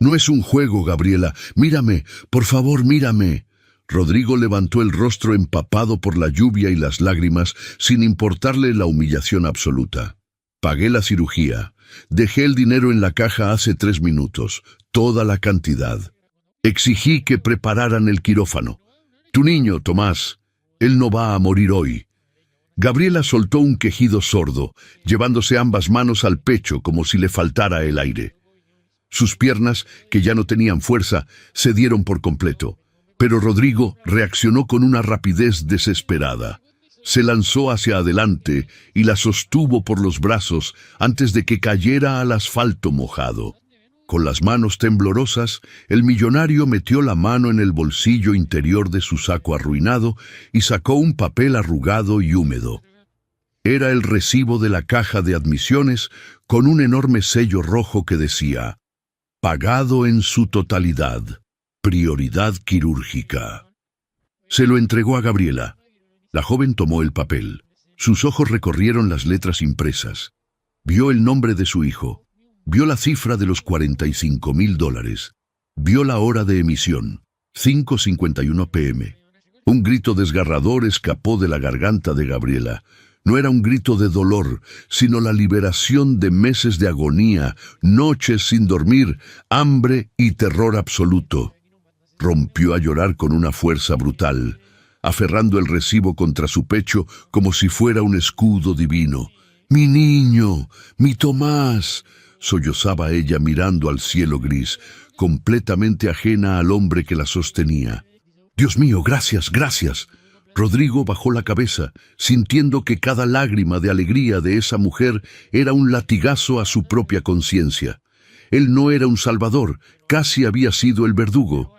No es un juego, Gabriela, mírame, por favor, mírame. Rodrigo levantó el rostro empapado por la lluvia y las lágrimas, sin importarle la humillación absoluta. Pagué la cirugía. Dejé el dinero en la caja hace 3 minutos, toda la cantidad. Exigí que prepararan el quirófano. Tu niño, Tomás, él no va a morir hoy. Gabriela soltó un quejido sordo, llevándose ambas manos al pecho como si le faltara el aire. Sus piernas, que ya no tenían fuerza, cedieron por completo. Pero Rodrigo reaccionó con una rapidez desesperada. Se lanzó hacia adelante y la sostuvo por los brazos antes de que cayera al asfalto mojado. Con las manos temblorosas, el millonario metió la mano en el bolsillo interior de su saco arruinado y sacó un papel arrugado y húmedo. Era el recibo de la caja de admisiones con un enorme sello rojo que decía: «Pagado en su totalidad. Prioridad quirúrgica». Se lo entregó a Gabriela. La joven tomó el papel. Sus ojos recorrieron las letras impresas. Vio el nombre de su hijo. Vio la cifra de los $45,000. Vio la hora de emisión, 5:51 p.m. Un grito desgarrador escapó de la garganta de Gabriela. No era un grito de dolor, sino la liberación de meses de agonía, noches sin dormir, hambre y terror absoluto. Rompió a llorar con una fuerza brutal, aferrando el recibo contra su pecho como si fuera un escudo divino. «Mi niño, mi Tomás», sollozaba ella mirando al cielo gris, completamente ajena al hombre que la sostenía. «Dios mío, gracias, gracias». Rodrigo bajó la cabeza, sintiendo que cada lágrima de alegría de esa mujer era un latigazo a su propia conciencia. Él no era un salvador, casi había sido el verdugo.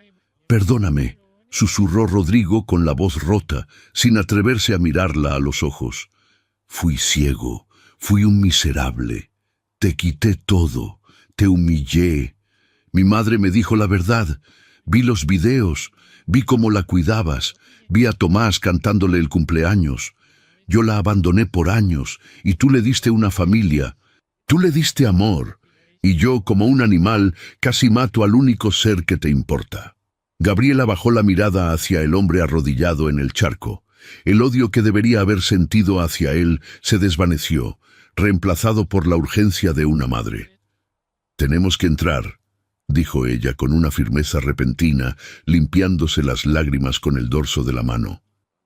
«Perdóname», susurró Rodrigo con la voz rota, sin atreverse a mirarla a los ojos. «Fui ciego, fui un miserable. Te quité todo, te humillé. Mi madre me dijo la verdad. Vi los videos, vi cómo la cuidabas, vi a Tomás cantándole el cumpleaños. Yo la abandoné por años y tú le diste una familia. Tú le diste amor y yo, como un animal, casi mato al único ser que te importa». Gabriela bajó la mirada hacia el hombre arrodillado en el charco. El odio que debería haber sentido hacia él se desvaneció, reemplazado por la urgencia de una madre. «Tenemos que entrar», dijo ella con una firmeza repentina, limpiándose las lágrimas con el dorso de la mano.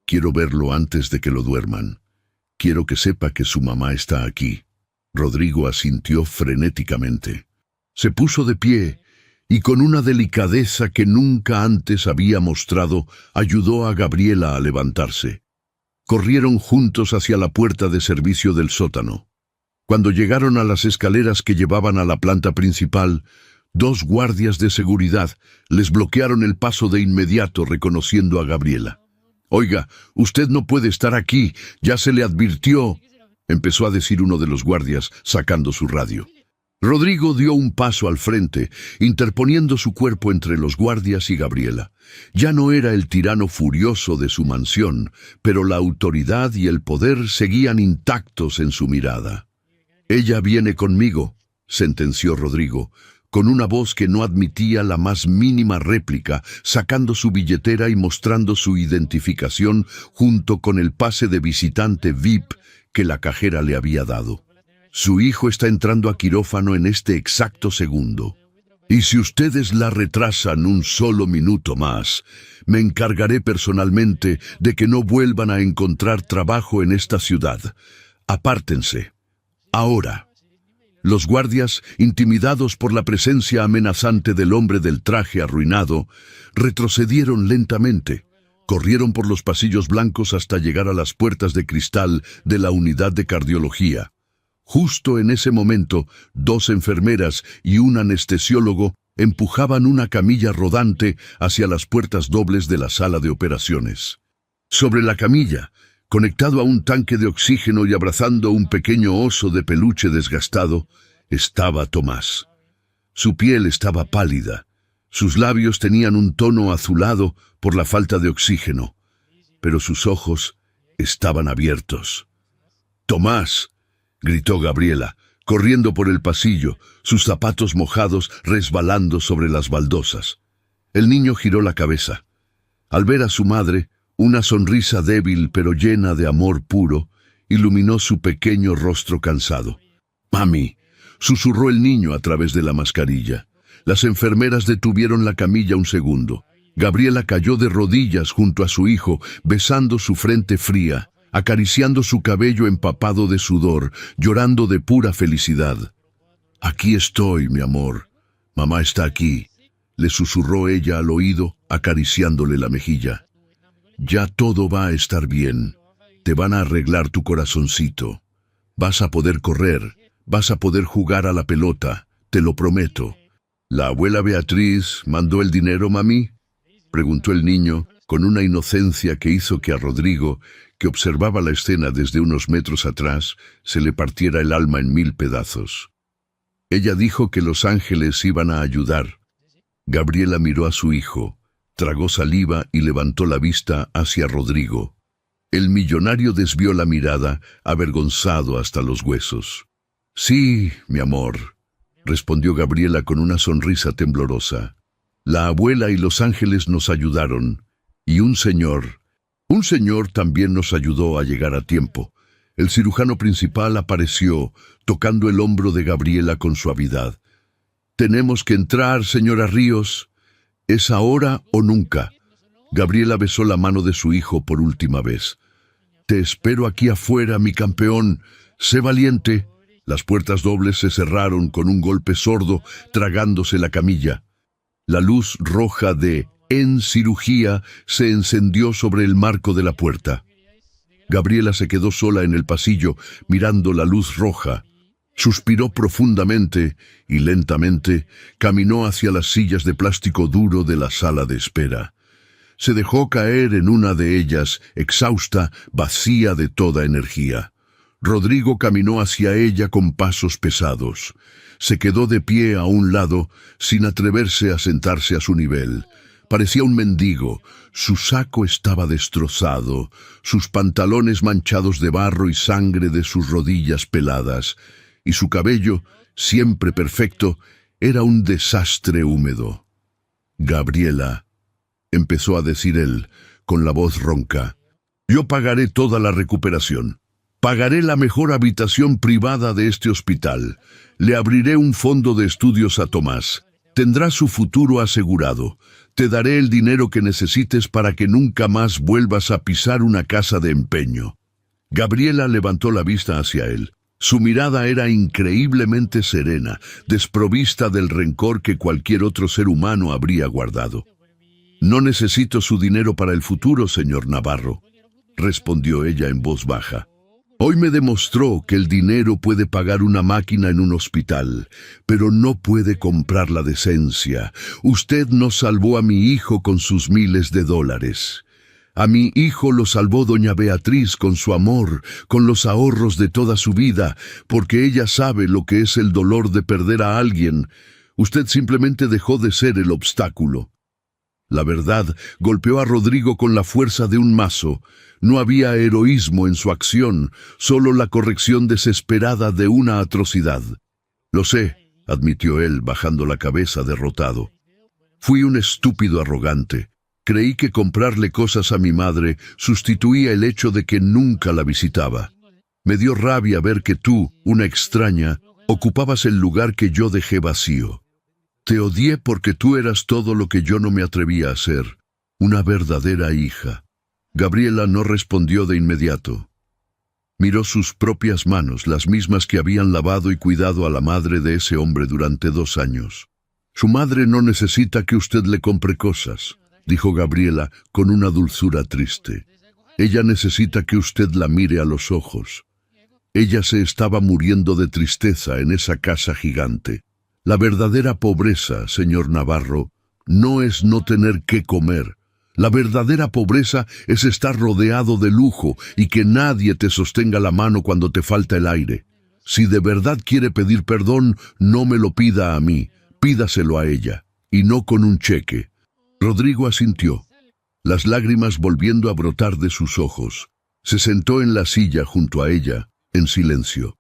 «Quiero verlo antes de que lo duerman. Quiero que sepa que su mamá está aquí». Rodrigo asintió frenéticamente. Se puso de pie y con una delicadeza que nunca antes había mostrado, ayudó a Gabriela a levantarse. Corrieron juntos hacia la puerta de servicio del sótano. Cuando llegaron a las escaleras que llevaban a la planta principal, 2 guardias de seguridad les bloquearon el paso de inmediato, reconociendo a Gabriela. «Oiga, usted no puede estar aquí, ya se le advirtió», empezó a decir uno de los guardias, sacando su radio. Rodrigo dio un paso al frente, interponiendo su cuerpo entre los guardias y Gabriela. Ya no era el tirano furioso de su mansión, pero la autoridad y el poder seguían intactos en su mirada. «Ella viene conmigo», sentenció Rodrigo, con una voz que no admitía la más mínima réplica, sacando su billetera y mostrando su identificación junto con el pase de visitante VIP que la cajera le había dado. «Su hijo está entrando a quirófano en este exacto segundo». Y si ustedes la retrasan un solo minuto más, me encargaré personalmente de que no vuelvan a encontrar trabajo en esta ciudad. Apártense. Ahora. Los guardias, intimidados por la presencia amenazante del hombre del traje arruinado, retrocedieron lentamente. Corrieron por los pasillos blancos hasta llegar a las puertas de cristal de la unidad de cardiología. Justo en ese momento, 2 enfermeras y un anestesiólogo empujaban una camilla rodante hacia las puertas dobles de la sala de operaciones. Sobre la camilla, conectado a un tanque de oxígeno y abrazando un pequeño oso de peluche desgastado, estaba Tomás. Su piel estaba pálida. Sus labios tenían un tono azulado por la falta de oxígeno, pero sus ojos estaban abiertos. «¡Tomás!», gritó Gabriela, corriendo por el pasillo, sus zapatos mojados resbalando sobre las baldosas. El niño giró la cabeza. Al ver a su madre, una sonrisa débil pero llena de amor puro iluminó su pequeño rostro cansado. «Mami», susurró el niño a través de la mascarilla. Las enfermeras detuvieron la camilla un segundo. Gabriela cayó de rodillas junto a su hijo, besando su frente fría, acariciando su cabello empapado de sudor, llorando de pura felicidad. «Aquí estoy, mi amor. Mamá está aquí», le susurró ella al oído, acariciándole la mejilla. «Ya todo va a estar bien. Te van a arreglar tu corazoncito. Vas a poder correr, vas a poder jugar a la pelota, te lo prometo». «¿La abuela Beatriz mandó el dinero, mami?», preguntó el niño, con una inocencia que hizo que a Rodrigo, que observaba la escena desde unos metros atrás, se le partiera el alma en 1000 pedazos. «Ella dijo que los ángeles iban a ayudar». Gabriela miró a su hijo, tragó saliva y levantó la vista hacia Rodrigo. El millonario desvió la mirada, avergonzado hasta los huesos. «Sí, mi amor», respondió Gabriela con una sonrisa temblorosa. «La abuela y los ángeles nos ayudaron, y un señor también nos ayudó a llegar a tiempo». El cirujano principal apareció, tocando el hombro de Gabriela con suavidad. «Tenemos que entrar, señora Ríos. ¿Es ahora o nunca?». Gabriela besó la mano de su hijo por última vez. «Te espero aquí afuera, mi campeón. Sé valiente». Las puertas dobles se cerraron con un golpe sordo, tragándose la camilla. La luz roja de «En cirugía» se encendió sobre el marco de la puerta. Gabriela se quedó sola en el pasillo, mirando la luz roja. Suspiró profundamente y lentamente caminó hacia las sillas de plástico duro de la sala de espera. Se dejó caer en una de ellas, exhausta, vacía de toda energía. Rodrigo caminó hacia ella con pasos pesados. Se quedó de pie a un lado, sin atreverse a sentarse a su nivel. Parecía un mendigo. Su saco estaba destrozado, sus pantalones manchados de barro y sangre de sus rodillas peladas, y su cabello, siempre perfecto, era un desastre húmedo. «Gabriela», empezó a decir él, con la voz ronca, «yo pagaré toda la recuperación. Pagaré la mejor habitación privada de este hospital. Le abriré un fondo de estudios a Tomás. Tendrá su futuro asegurado. Te daré el dinero que necesites para que nunca más vuelvas a pisar una casa de empeño». Gabriela levantó la vista hacia él. Su mirada era increíblemente serena, desprovista del rencor que cualquier otro ser humano habría guardado. «No necesito su dinero para el futuro, señor Navarro», respondió ella en voz baja. «Hoy me demostró que el dinero puede pagar una máquina en un hospital, pero no puede comprar la decencia. Usted no salvó a mi hijo con sus miles de dólares. A mi hijo lo salvó doña Beatriz con su amor, con los ahorros de toda su vida, porque ella sabe lo que es el dolor de perder a alguien. Usted simplemente dejó de ser el obstáculo». La verdad golpeó a Rodrigo con la fuerza de un mazo. No había heroísmo en su acción, solo la corrección desesperada de una atrocidad. «Lo sé», admitió él, bajando la cabeza derrotado. «Fui un estúpido arrogante. Creí que comprarle cosas a mi madre sustituía el hecho de que nunca la visitaba. Me dio rabia ver que tú, una extraña, ocupabas el lugar que yo dejé vacío. Te odié porque tú eras todo lo que yo no me atrevía a ser, una verdadera hija. Gabriela no respondió de inmediato. Miró sus propias manos, las mismas que habían lavado y cuidado a la madre de ese hombre durante 2 años. Su madre no necesita que usted le compre cosas, dijo Gabriela con una dulzura triste. Ella necesita que usted la mire a los ojos. Ella se estaba muriendo de tristeza en esa casa gigante. La verdadera pobreza, señor Navarro, no es no tener qué comer. La verdadera pobreza es estar rodeado de lujo y que nadie te sostenga la mano cuando te falta el aire. Si de verdad quiere pedir perdón, no me lo pida a mí, pídaselo a ella, y no con un cheque. Rodrigo asintió, las lágrimas volviendo a brotar de sus ojos. Se sentó en la silla junto a ella, en silencio.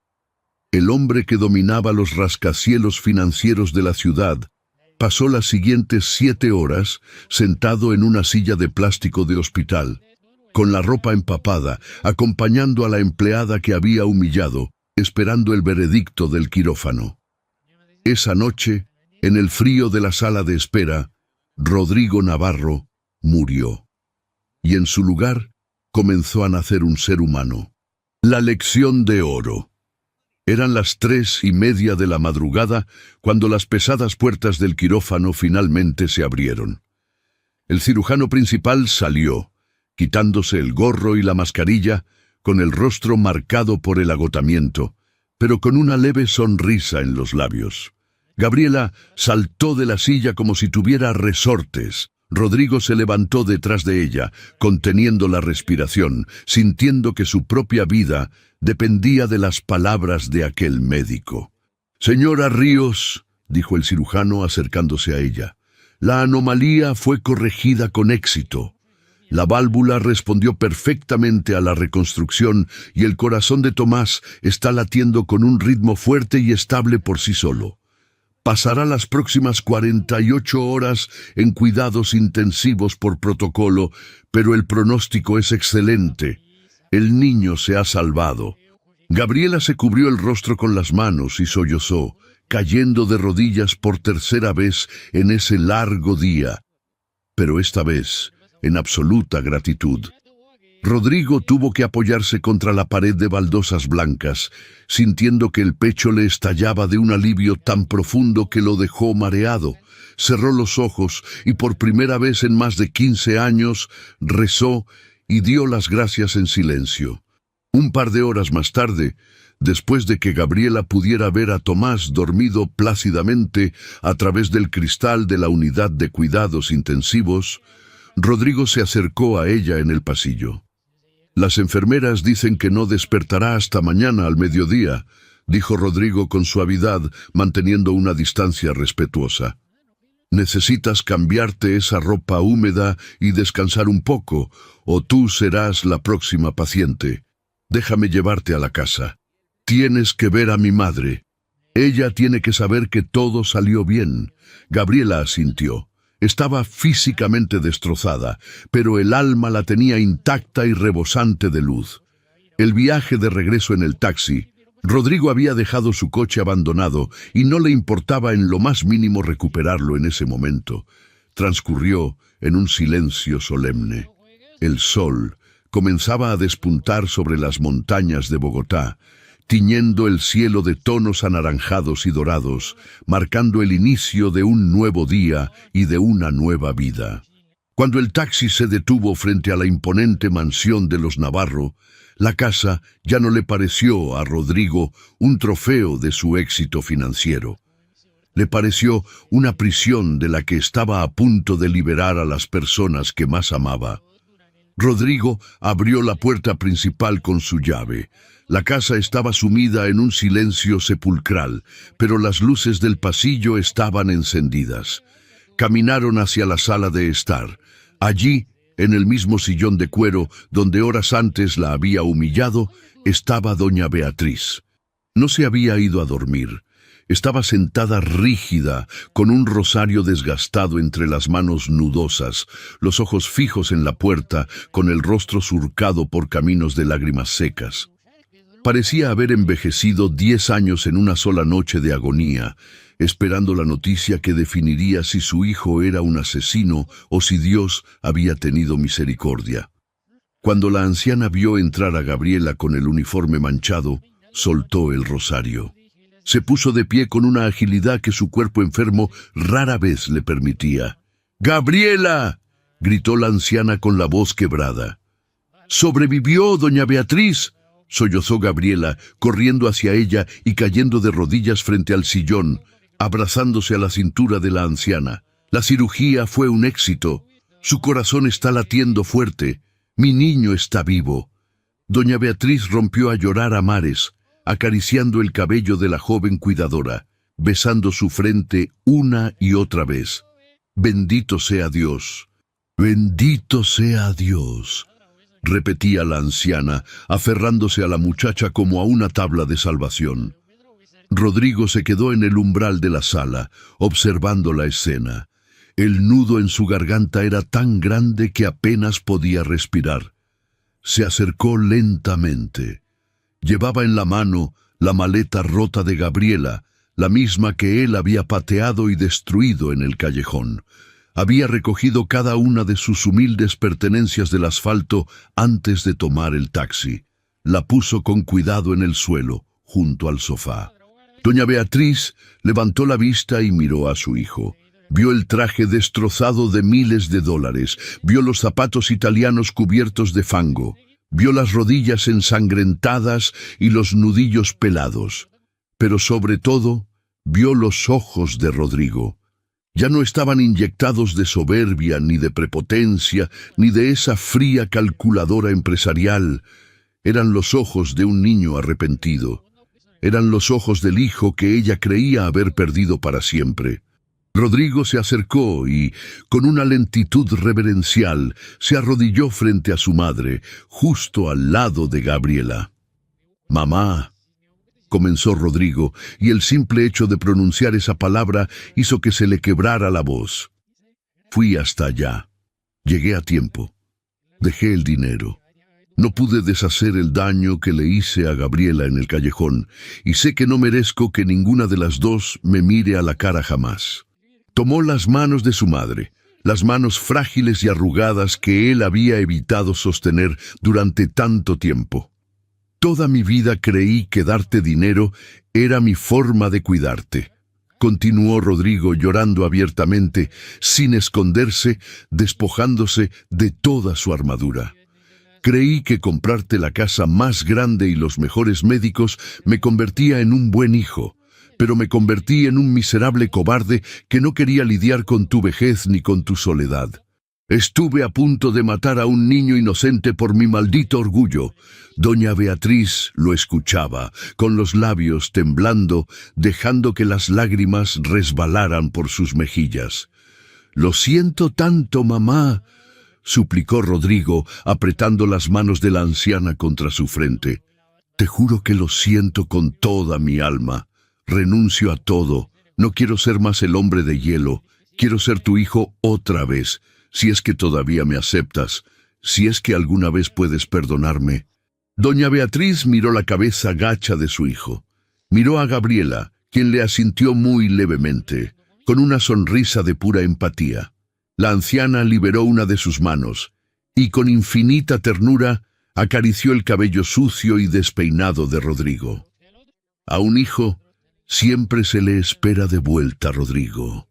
El hombre que dominaba los rascacielos financieros de la ciudad pasó las siguientes 7 horas sentado en una silla de plástico de hospital, con la ropa empapada, acompañando a la empleada que había humillado, esperando el veredicto del quirófano. Esa noche, en el frío de la sala de espera, Rodrigo Navarro murió. Y en su lugar comenzó a nacer un ser humano. La lección de oro. Eran las 3:30 de la madrugada cuando las pesadas puertas del quirófano finalmente se abrieron. El cirujano principal salió, quitándose el gorro y la mascarilla, con el rostro marcado por el agotamiento, pero con una leve sonrisa en los labios. Gabriela saltó de la silla como si tuviera resortes. Rodrigo se levantó detrás de ella, conteniendo la respiración, sintiendo que su propia vida dependía de las palabras de aquel médico. «Señora Ríos», dijo el cirujano acercándose a ella, «la anomalía fue corregida con éxito. La válvula respondió perfectamente a la reconstrucción y el corazón de Tomás está latiendo con un ritmo fuerte y estable por sí solo. Pasará las próximas 48 horas en cuidados intensivos por protocolo, pero el pronóstico es excelente. El niño se ha salvado». Gabriela se cubrió el rostro con las manos y sollozó, cayendo de rodillas por 3ª vez en ese largo día. Pero esta vez, en absoluta gratitud. Rodrigo tuvo que apoyarse contra la pared de baldosas blancas, sintiendo que el pecho le estallaba de un alivio tan profundo que lo dejó mareado. Cerró los ojos y por primera vez en más de 15 años rezó y dio las gracias en silencio. Un par de horas más tarde, después de que Gabriela pudiera ver a Tomás dormido plácidamente a través del cristal de la unidad de cuidados intensivos, Rodrigo se acercó a ella en el pasillo. «Las enfermeras dicen que no despertará hasta mañana al mediodía», dijo Rodrigo con suavidad, manteniendo una distancia respetuosa. «Necesitas cambiarte esa ropa húmeda y descansar un poco, o tú serás la próxima paciente. Déjame llevarte a la casa. Tienes que ver a mi madre. Ella tiene que saber que todo salió bien». Gabriela asintió. Estaba físicamente destrozada, pero el alma la tenía intacta y rebosante de luz. El viaje de regreso en el taxi. Rodrigo había dejado su coche abandonado y no le importaba en lo más mínimo recuperarlo en ese momento. Transcurrió en un silencio solemne. El sol comenzaba a despuntar sobre las montañas de Bogotá, tiñendo el cielo de tonos anaranjados y dorados, marcando el inicio de un nuevo día y de una nueva vida. Cuando el taxi se detuvo frente a la imponente mansión de los Navarro, la casa ya no le pareció a Rodrigo un trofeo de su éxito financiero. Le pareció una prisión de la que estaba a punto de liberar a las personas que más amaba. Rodrigo abrió la puerta principal con su llave. La casa estaba sumida en un silencio sepulcral, pero las luces del pasillo estaban encendidas. Caminaron hacia la sala de estar. Allí, en el mismo sillón de cuero donde horas antes la había humillado, estaba doña Beatriz. No se había ido a dormir. Estaba sentada rígida, con un rosario desgastado entre las manos nudosas, los ojos fijos en la puerta, con el rostro surcado por caminos de lágrimas secas. Parecía haber envejecido 10 años en una sola noche de agonía, esperando la noticia que definiría si su hijo era un asesino o si Dios había tenido misericordia. Cuando la anciana vio entrar a Gabriela con el uniforme manchado, soltó el rosario. Se puso de pie con una agilidad que su cuerpo enfermo rara vez le permitía. ¡Gabriela!, gritó la anciana con la voz quebrada. ¡Sobrevivió, doña Beatriz!, sollozó Gabriela, corriendo hacia ella y cayendo de rodillas frente al sillón, abrazándose a la cintura de la anciana. La cirugía fue un éxito. Su corazón está latiendo fuerte. Mi niño está vivo. Doña Beatriz rompió a llorar a mares, acariciando el cabello de la joven cuidadora, besando su frente una y otra vez. Bendito sea Dios. Bendito sea Dios, repetía la anciana, aferrándose a la muchacha como a una tabla de salvación. Rodrigo se quedó en el umbral de la sala, observando la escena. El nudo en su garganta era tan grande que apenas podía respirar. Se acercó lentamente. Llevaba en la mano la maleta rota de Gabriela, la misma que él había pateado y destruido en el callejón. Había recogido cada una de sus humildes pertenencias del asfalto antes de tomar el taxi. La puso con cuidado en el suelo, junto al sofá. Doña Beatriz levantó la vista y miró a su hijo. Vio el traje destrozado de miles de dólares, vio los zapatos italianos cubiertos de fango, vio las rodillas ensangrentadas y los nudillos pelados. Pero sobre todo, vio los ojos de Rodrigo. Ya no estaban inyectados de soberbia, ni de prepotencia, ni de esa fría calculadora empresarial. Eran los ojos de un niño arrepentido. Eran los ojos del hijo que ella creía haber perdido para siempre. Rodrigo se acercó y, con una lentitud reverencial, se arrodilló frente a su madre, justo al lado de Gabriela. «Mamá», comenzó Rodrigo, y el simple hecho de pronunciar esa palabra hizo que se le quebrara la voz. «Fui hasta allá. Llegué a tiempo. Dejé el dinero. No pude deshacer el daño que le hice a Gabriela en el callejón, y sé que no merezco que ninguna de las dos me mire a la cara jamás». Tomó las manos de su madre, las manos frágiles y arrugadas que él había evitado sostener durante tanto tiempo. «Toda mi vida creí que darte dinero era mi forma de cuidarte», continuó Rodrigo llorando abiertamente, sin esconderse, despojándose de toda su armadura. «Creí que comprarte la casa más grande y los mejores médicos me convertía en un buen hijo, pero me convertí en un miserable cobarde que no quería lidiar con tu vejez ni con tu soledad. Estuve a punto de matar a un niño inocente por mi maldito orgullo». Doña Beatriz lo escuchaba, con los labios temblando, dejando que las lágrimas resbalaran por sus mejillas. «Lo siento tanto, mamá», suplicó Rodrigo, apretando las manos de la anciana contra su frente. «Te juro que lo siento con toda mi alma. Renuncio a todo. No quiero ser más el hombre de hielo. Quiero ser tu hijo otra vez, si es que todavía me aceptas, si es que alguna vez puedes perdonarme». Doña Beatriz miró la cabeza gacha de su hijo. Miró a Gabriela, quien le asintió muy levemente, con una sonrisa de pura empatía. La anciana liberó una de sus manos, y con infinita ternura acarició el cabello sucio y despeinado de Rodrigo. «A un hijo siempre se le espera de vuelta, Rodrigo»,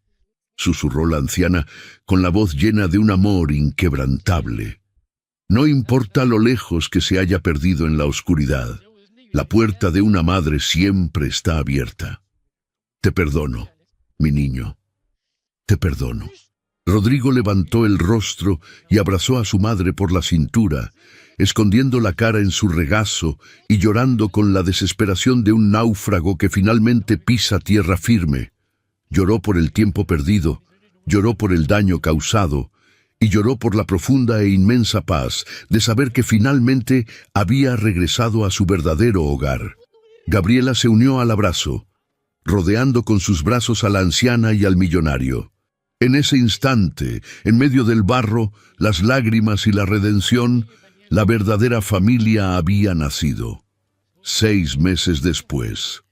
susurró la anciana con la voz llena de un amor inquebrantable. «No importa lo lejos que se haya perdido en la oscuridad, la puerta de una madre siempre está abierta. Te perdono, mi niño, te perdono». Rodrigo levantó el rostro y abrazó a su madre por la cintura, escondiendo la cara en su regazo y llorando con la desesperación de un náufrago que finalmente pisa tierra firme. Lloró por el tiempo perdido, lloró por el daño causado, y lloró por la profunda e inmensa paz de saber que finalmente había regresado a su verdadero hogar. Gabriela se unió al abrazo, rodeando con sus brazos a la anciana y al millonario. En ese instante, en medio del barro, las lágrimas y la redención, la verdadera familia había nacido. 6 meses después.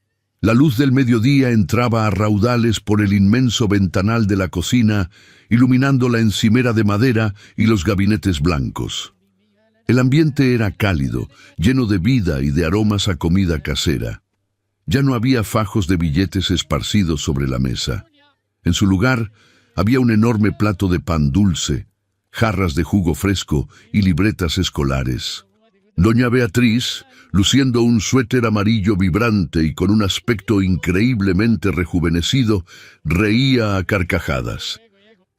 La luz del mediodía entraba a raudales por el inmenso ventanal de la cocina, iluminando la encimera de madera y los gabinetes blancos. El ambiente era cálido, lleno de vida y de aromas a comida casera. Ya no había fajos de billetes esparcidos sobre la mesa. En su lugar, había un enorme plato de pan dulce, jarras de jugo fresco y libretas escolares. Doña Beatriz, luciendo un suéter amarillo vibrante y con un aspecto increíblemente rejuvenecido, reía a carcajadas.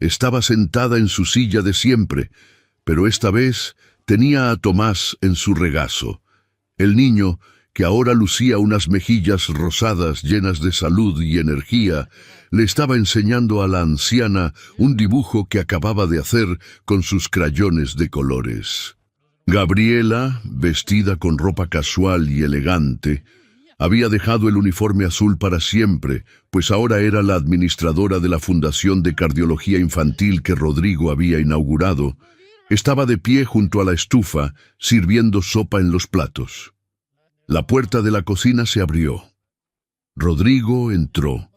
Estaba sentada en su silla de siempre, pero esta vez tenía a Tomás en su regazo. El niño, que ahora lucía unas mejillas rosadas llenas de salud y energía, le estaba enseñando a la anciana un dibujo que acababa de hacer con sus crayones de colores. Gabriela, vestida con ropa casual y elegante, había dejado el uniforme azul para siempre, pues ahora era la administradora de la Fundación de Cardiología Infantil que Rodrigo había inaugurado. Estaba de pie junto a la estufa, sirviendo sopa en los platos. La puerta de la cocina se abrió. Rodrigo entró.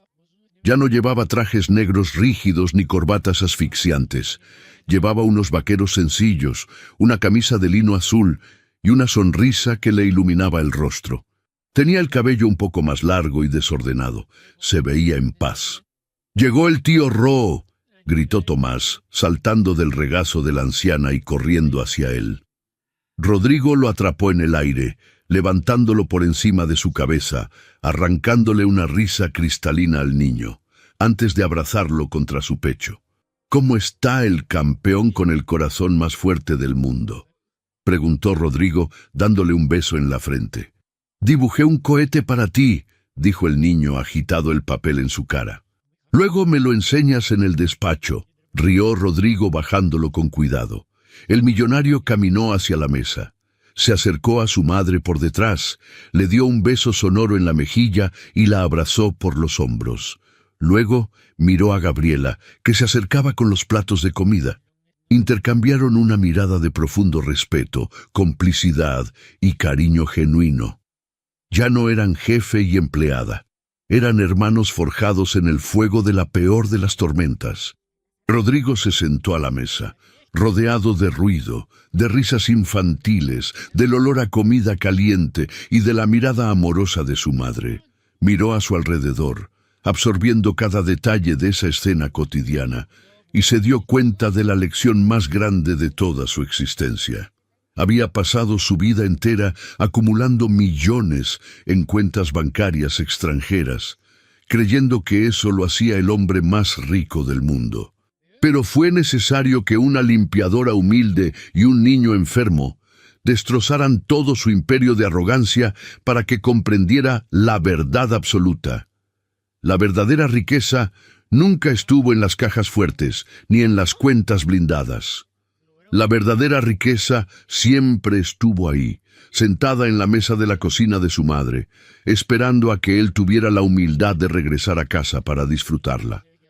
Ya no llevaba trajes negros rígidos ni corbatas asfixiantes. Llevaba unos vaqueros sencillos, una camisa de lino azul y una sonrisa que le iluminaba el rostro. Tenía el cabello un poco más largo y desordenado. Se veía en paz. «¡Llegó el tío Ro!», gritó Tomás, saltando del regazo de la anciana y corriendo hacia él. Rodrigo lo atrapó en el aire, levantándolo por encima de su cabeza, arrancándole una risa cristalina al niño, antes de abrazarlo contra su pecho. «¿Cómo está el campeón con el corazón más fuerte del mundo?», preguntó Rodrigo, dándole un beso en la frente. «Dibujé un cohete para ti», dijo el niño, agitado el papel en su cara. «Luego me lo enseñas en el despacho», rió Rodrigo bajándolo con cuidado. El millonario caminó hacia la mesa. Se acercó a su madre por detrás, le dio un beso sonoro en la mejilla y la abrazó por los hombros. Luego miró a Gabriela, que se acercaba con los platos de comida. Intercambiaron una mirada de profundo respeto, complicidad y cariño genuino. Ya no eran jefe y empleada. Eran hermanos forjados en el fuego de la peor de las tormentas. Rodrigo se sentó a la mesa, rodeado de ruido, de risas infantiles, del olor a comida caliente y de la mirada amorosa de su madre. Miró a su alrededor, absorbiendo cada detalle de esa escena cotidiana, y se dio cuenta de la lección más grande de toda su existencia. Había pasado su vida entera acumulando millones en cuentas bancarias extranjeras, creyendo que eso lo hacía el hombre más rico del mundo. Pero fue necesario que una limpiadora humilde y un niño enfermo destrozaran todo su imperio de arrogancia para que comprendiera la verdad absoluta. La verdadera riqueza nunca estuvo en las cajas fuertes ni en las cuentas blindadas. La verdadera riqueza siempre estuvo ahí, sentada en la mesa de la cocina de su madre, esperando a que él tuviera la humildad de regresar a casa para disfrutarla.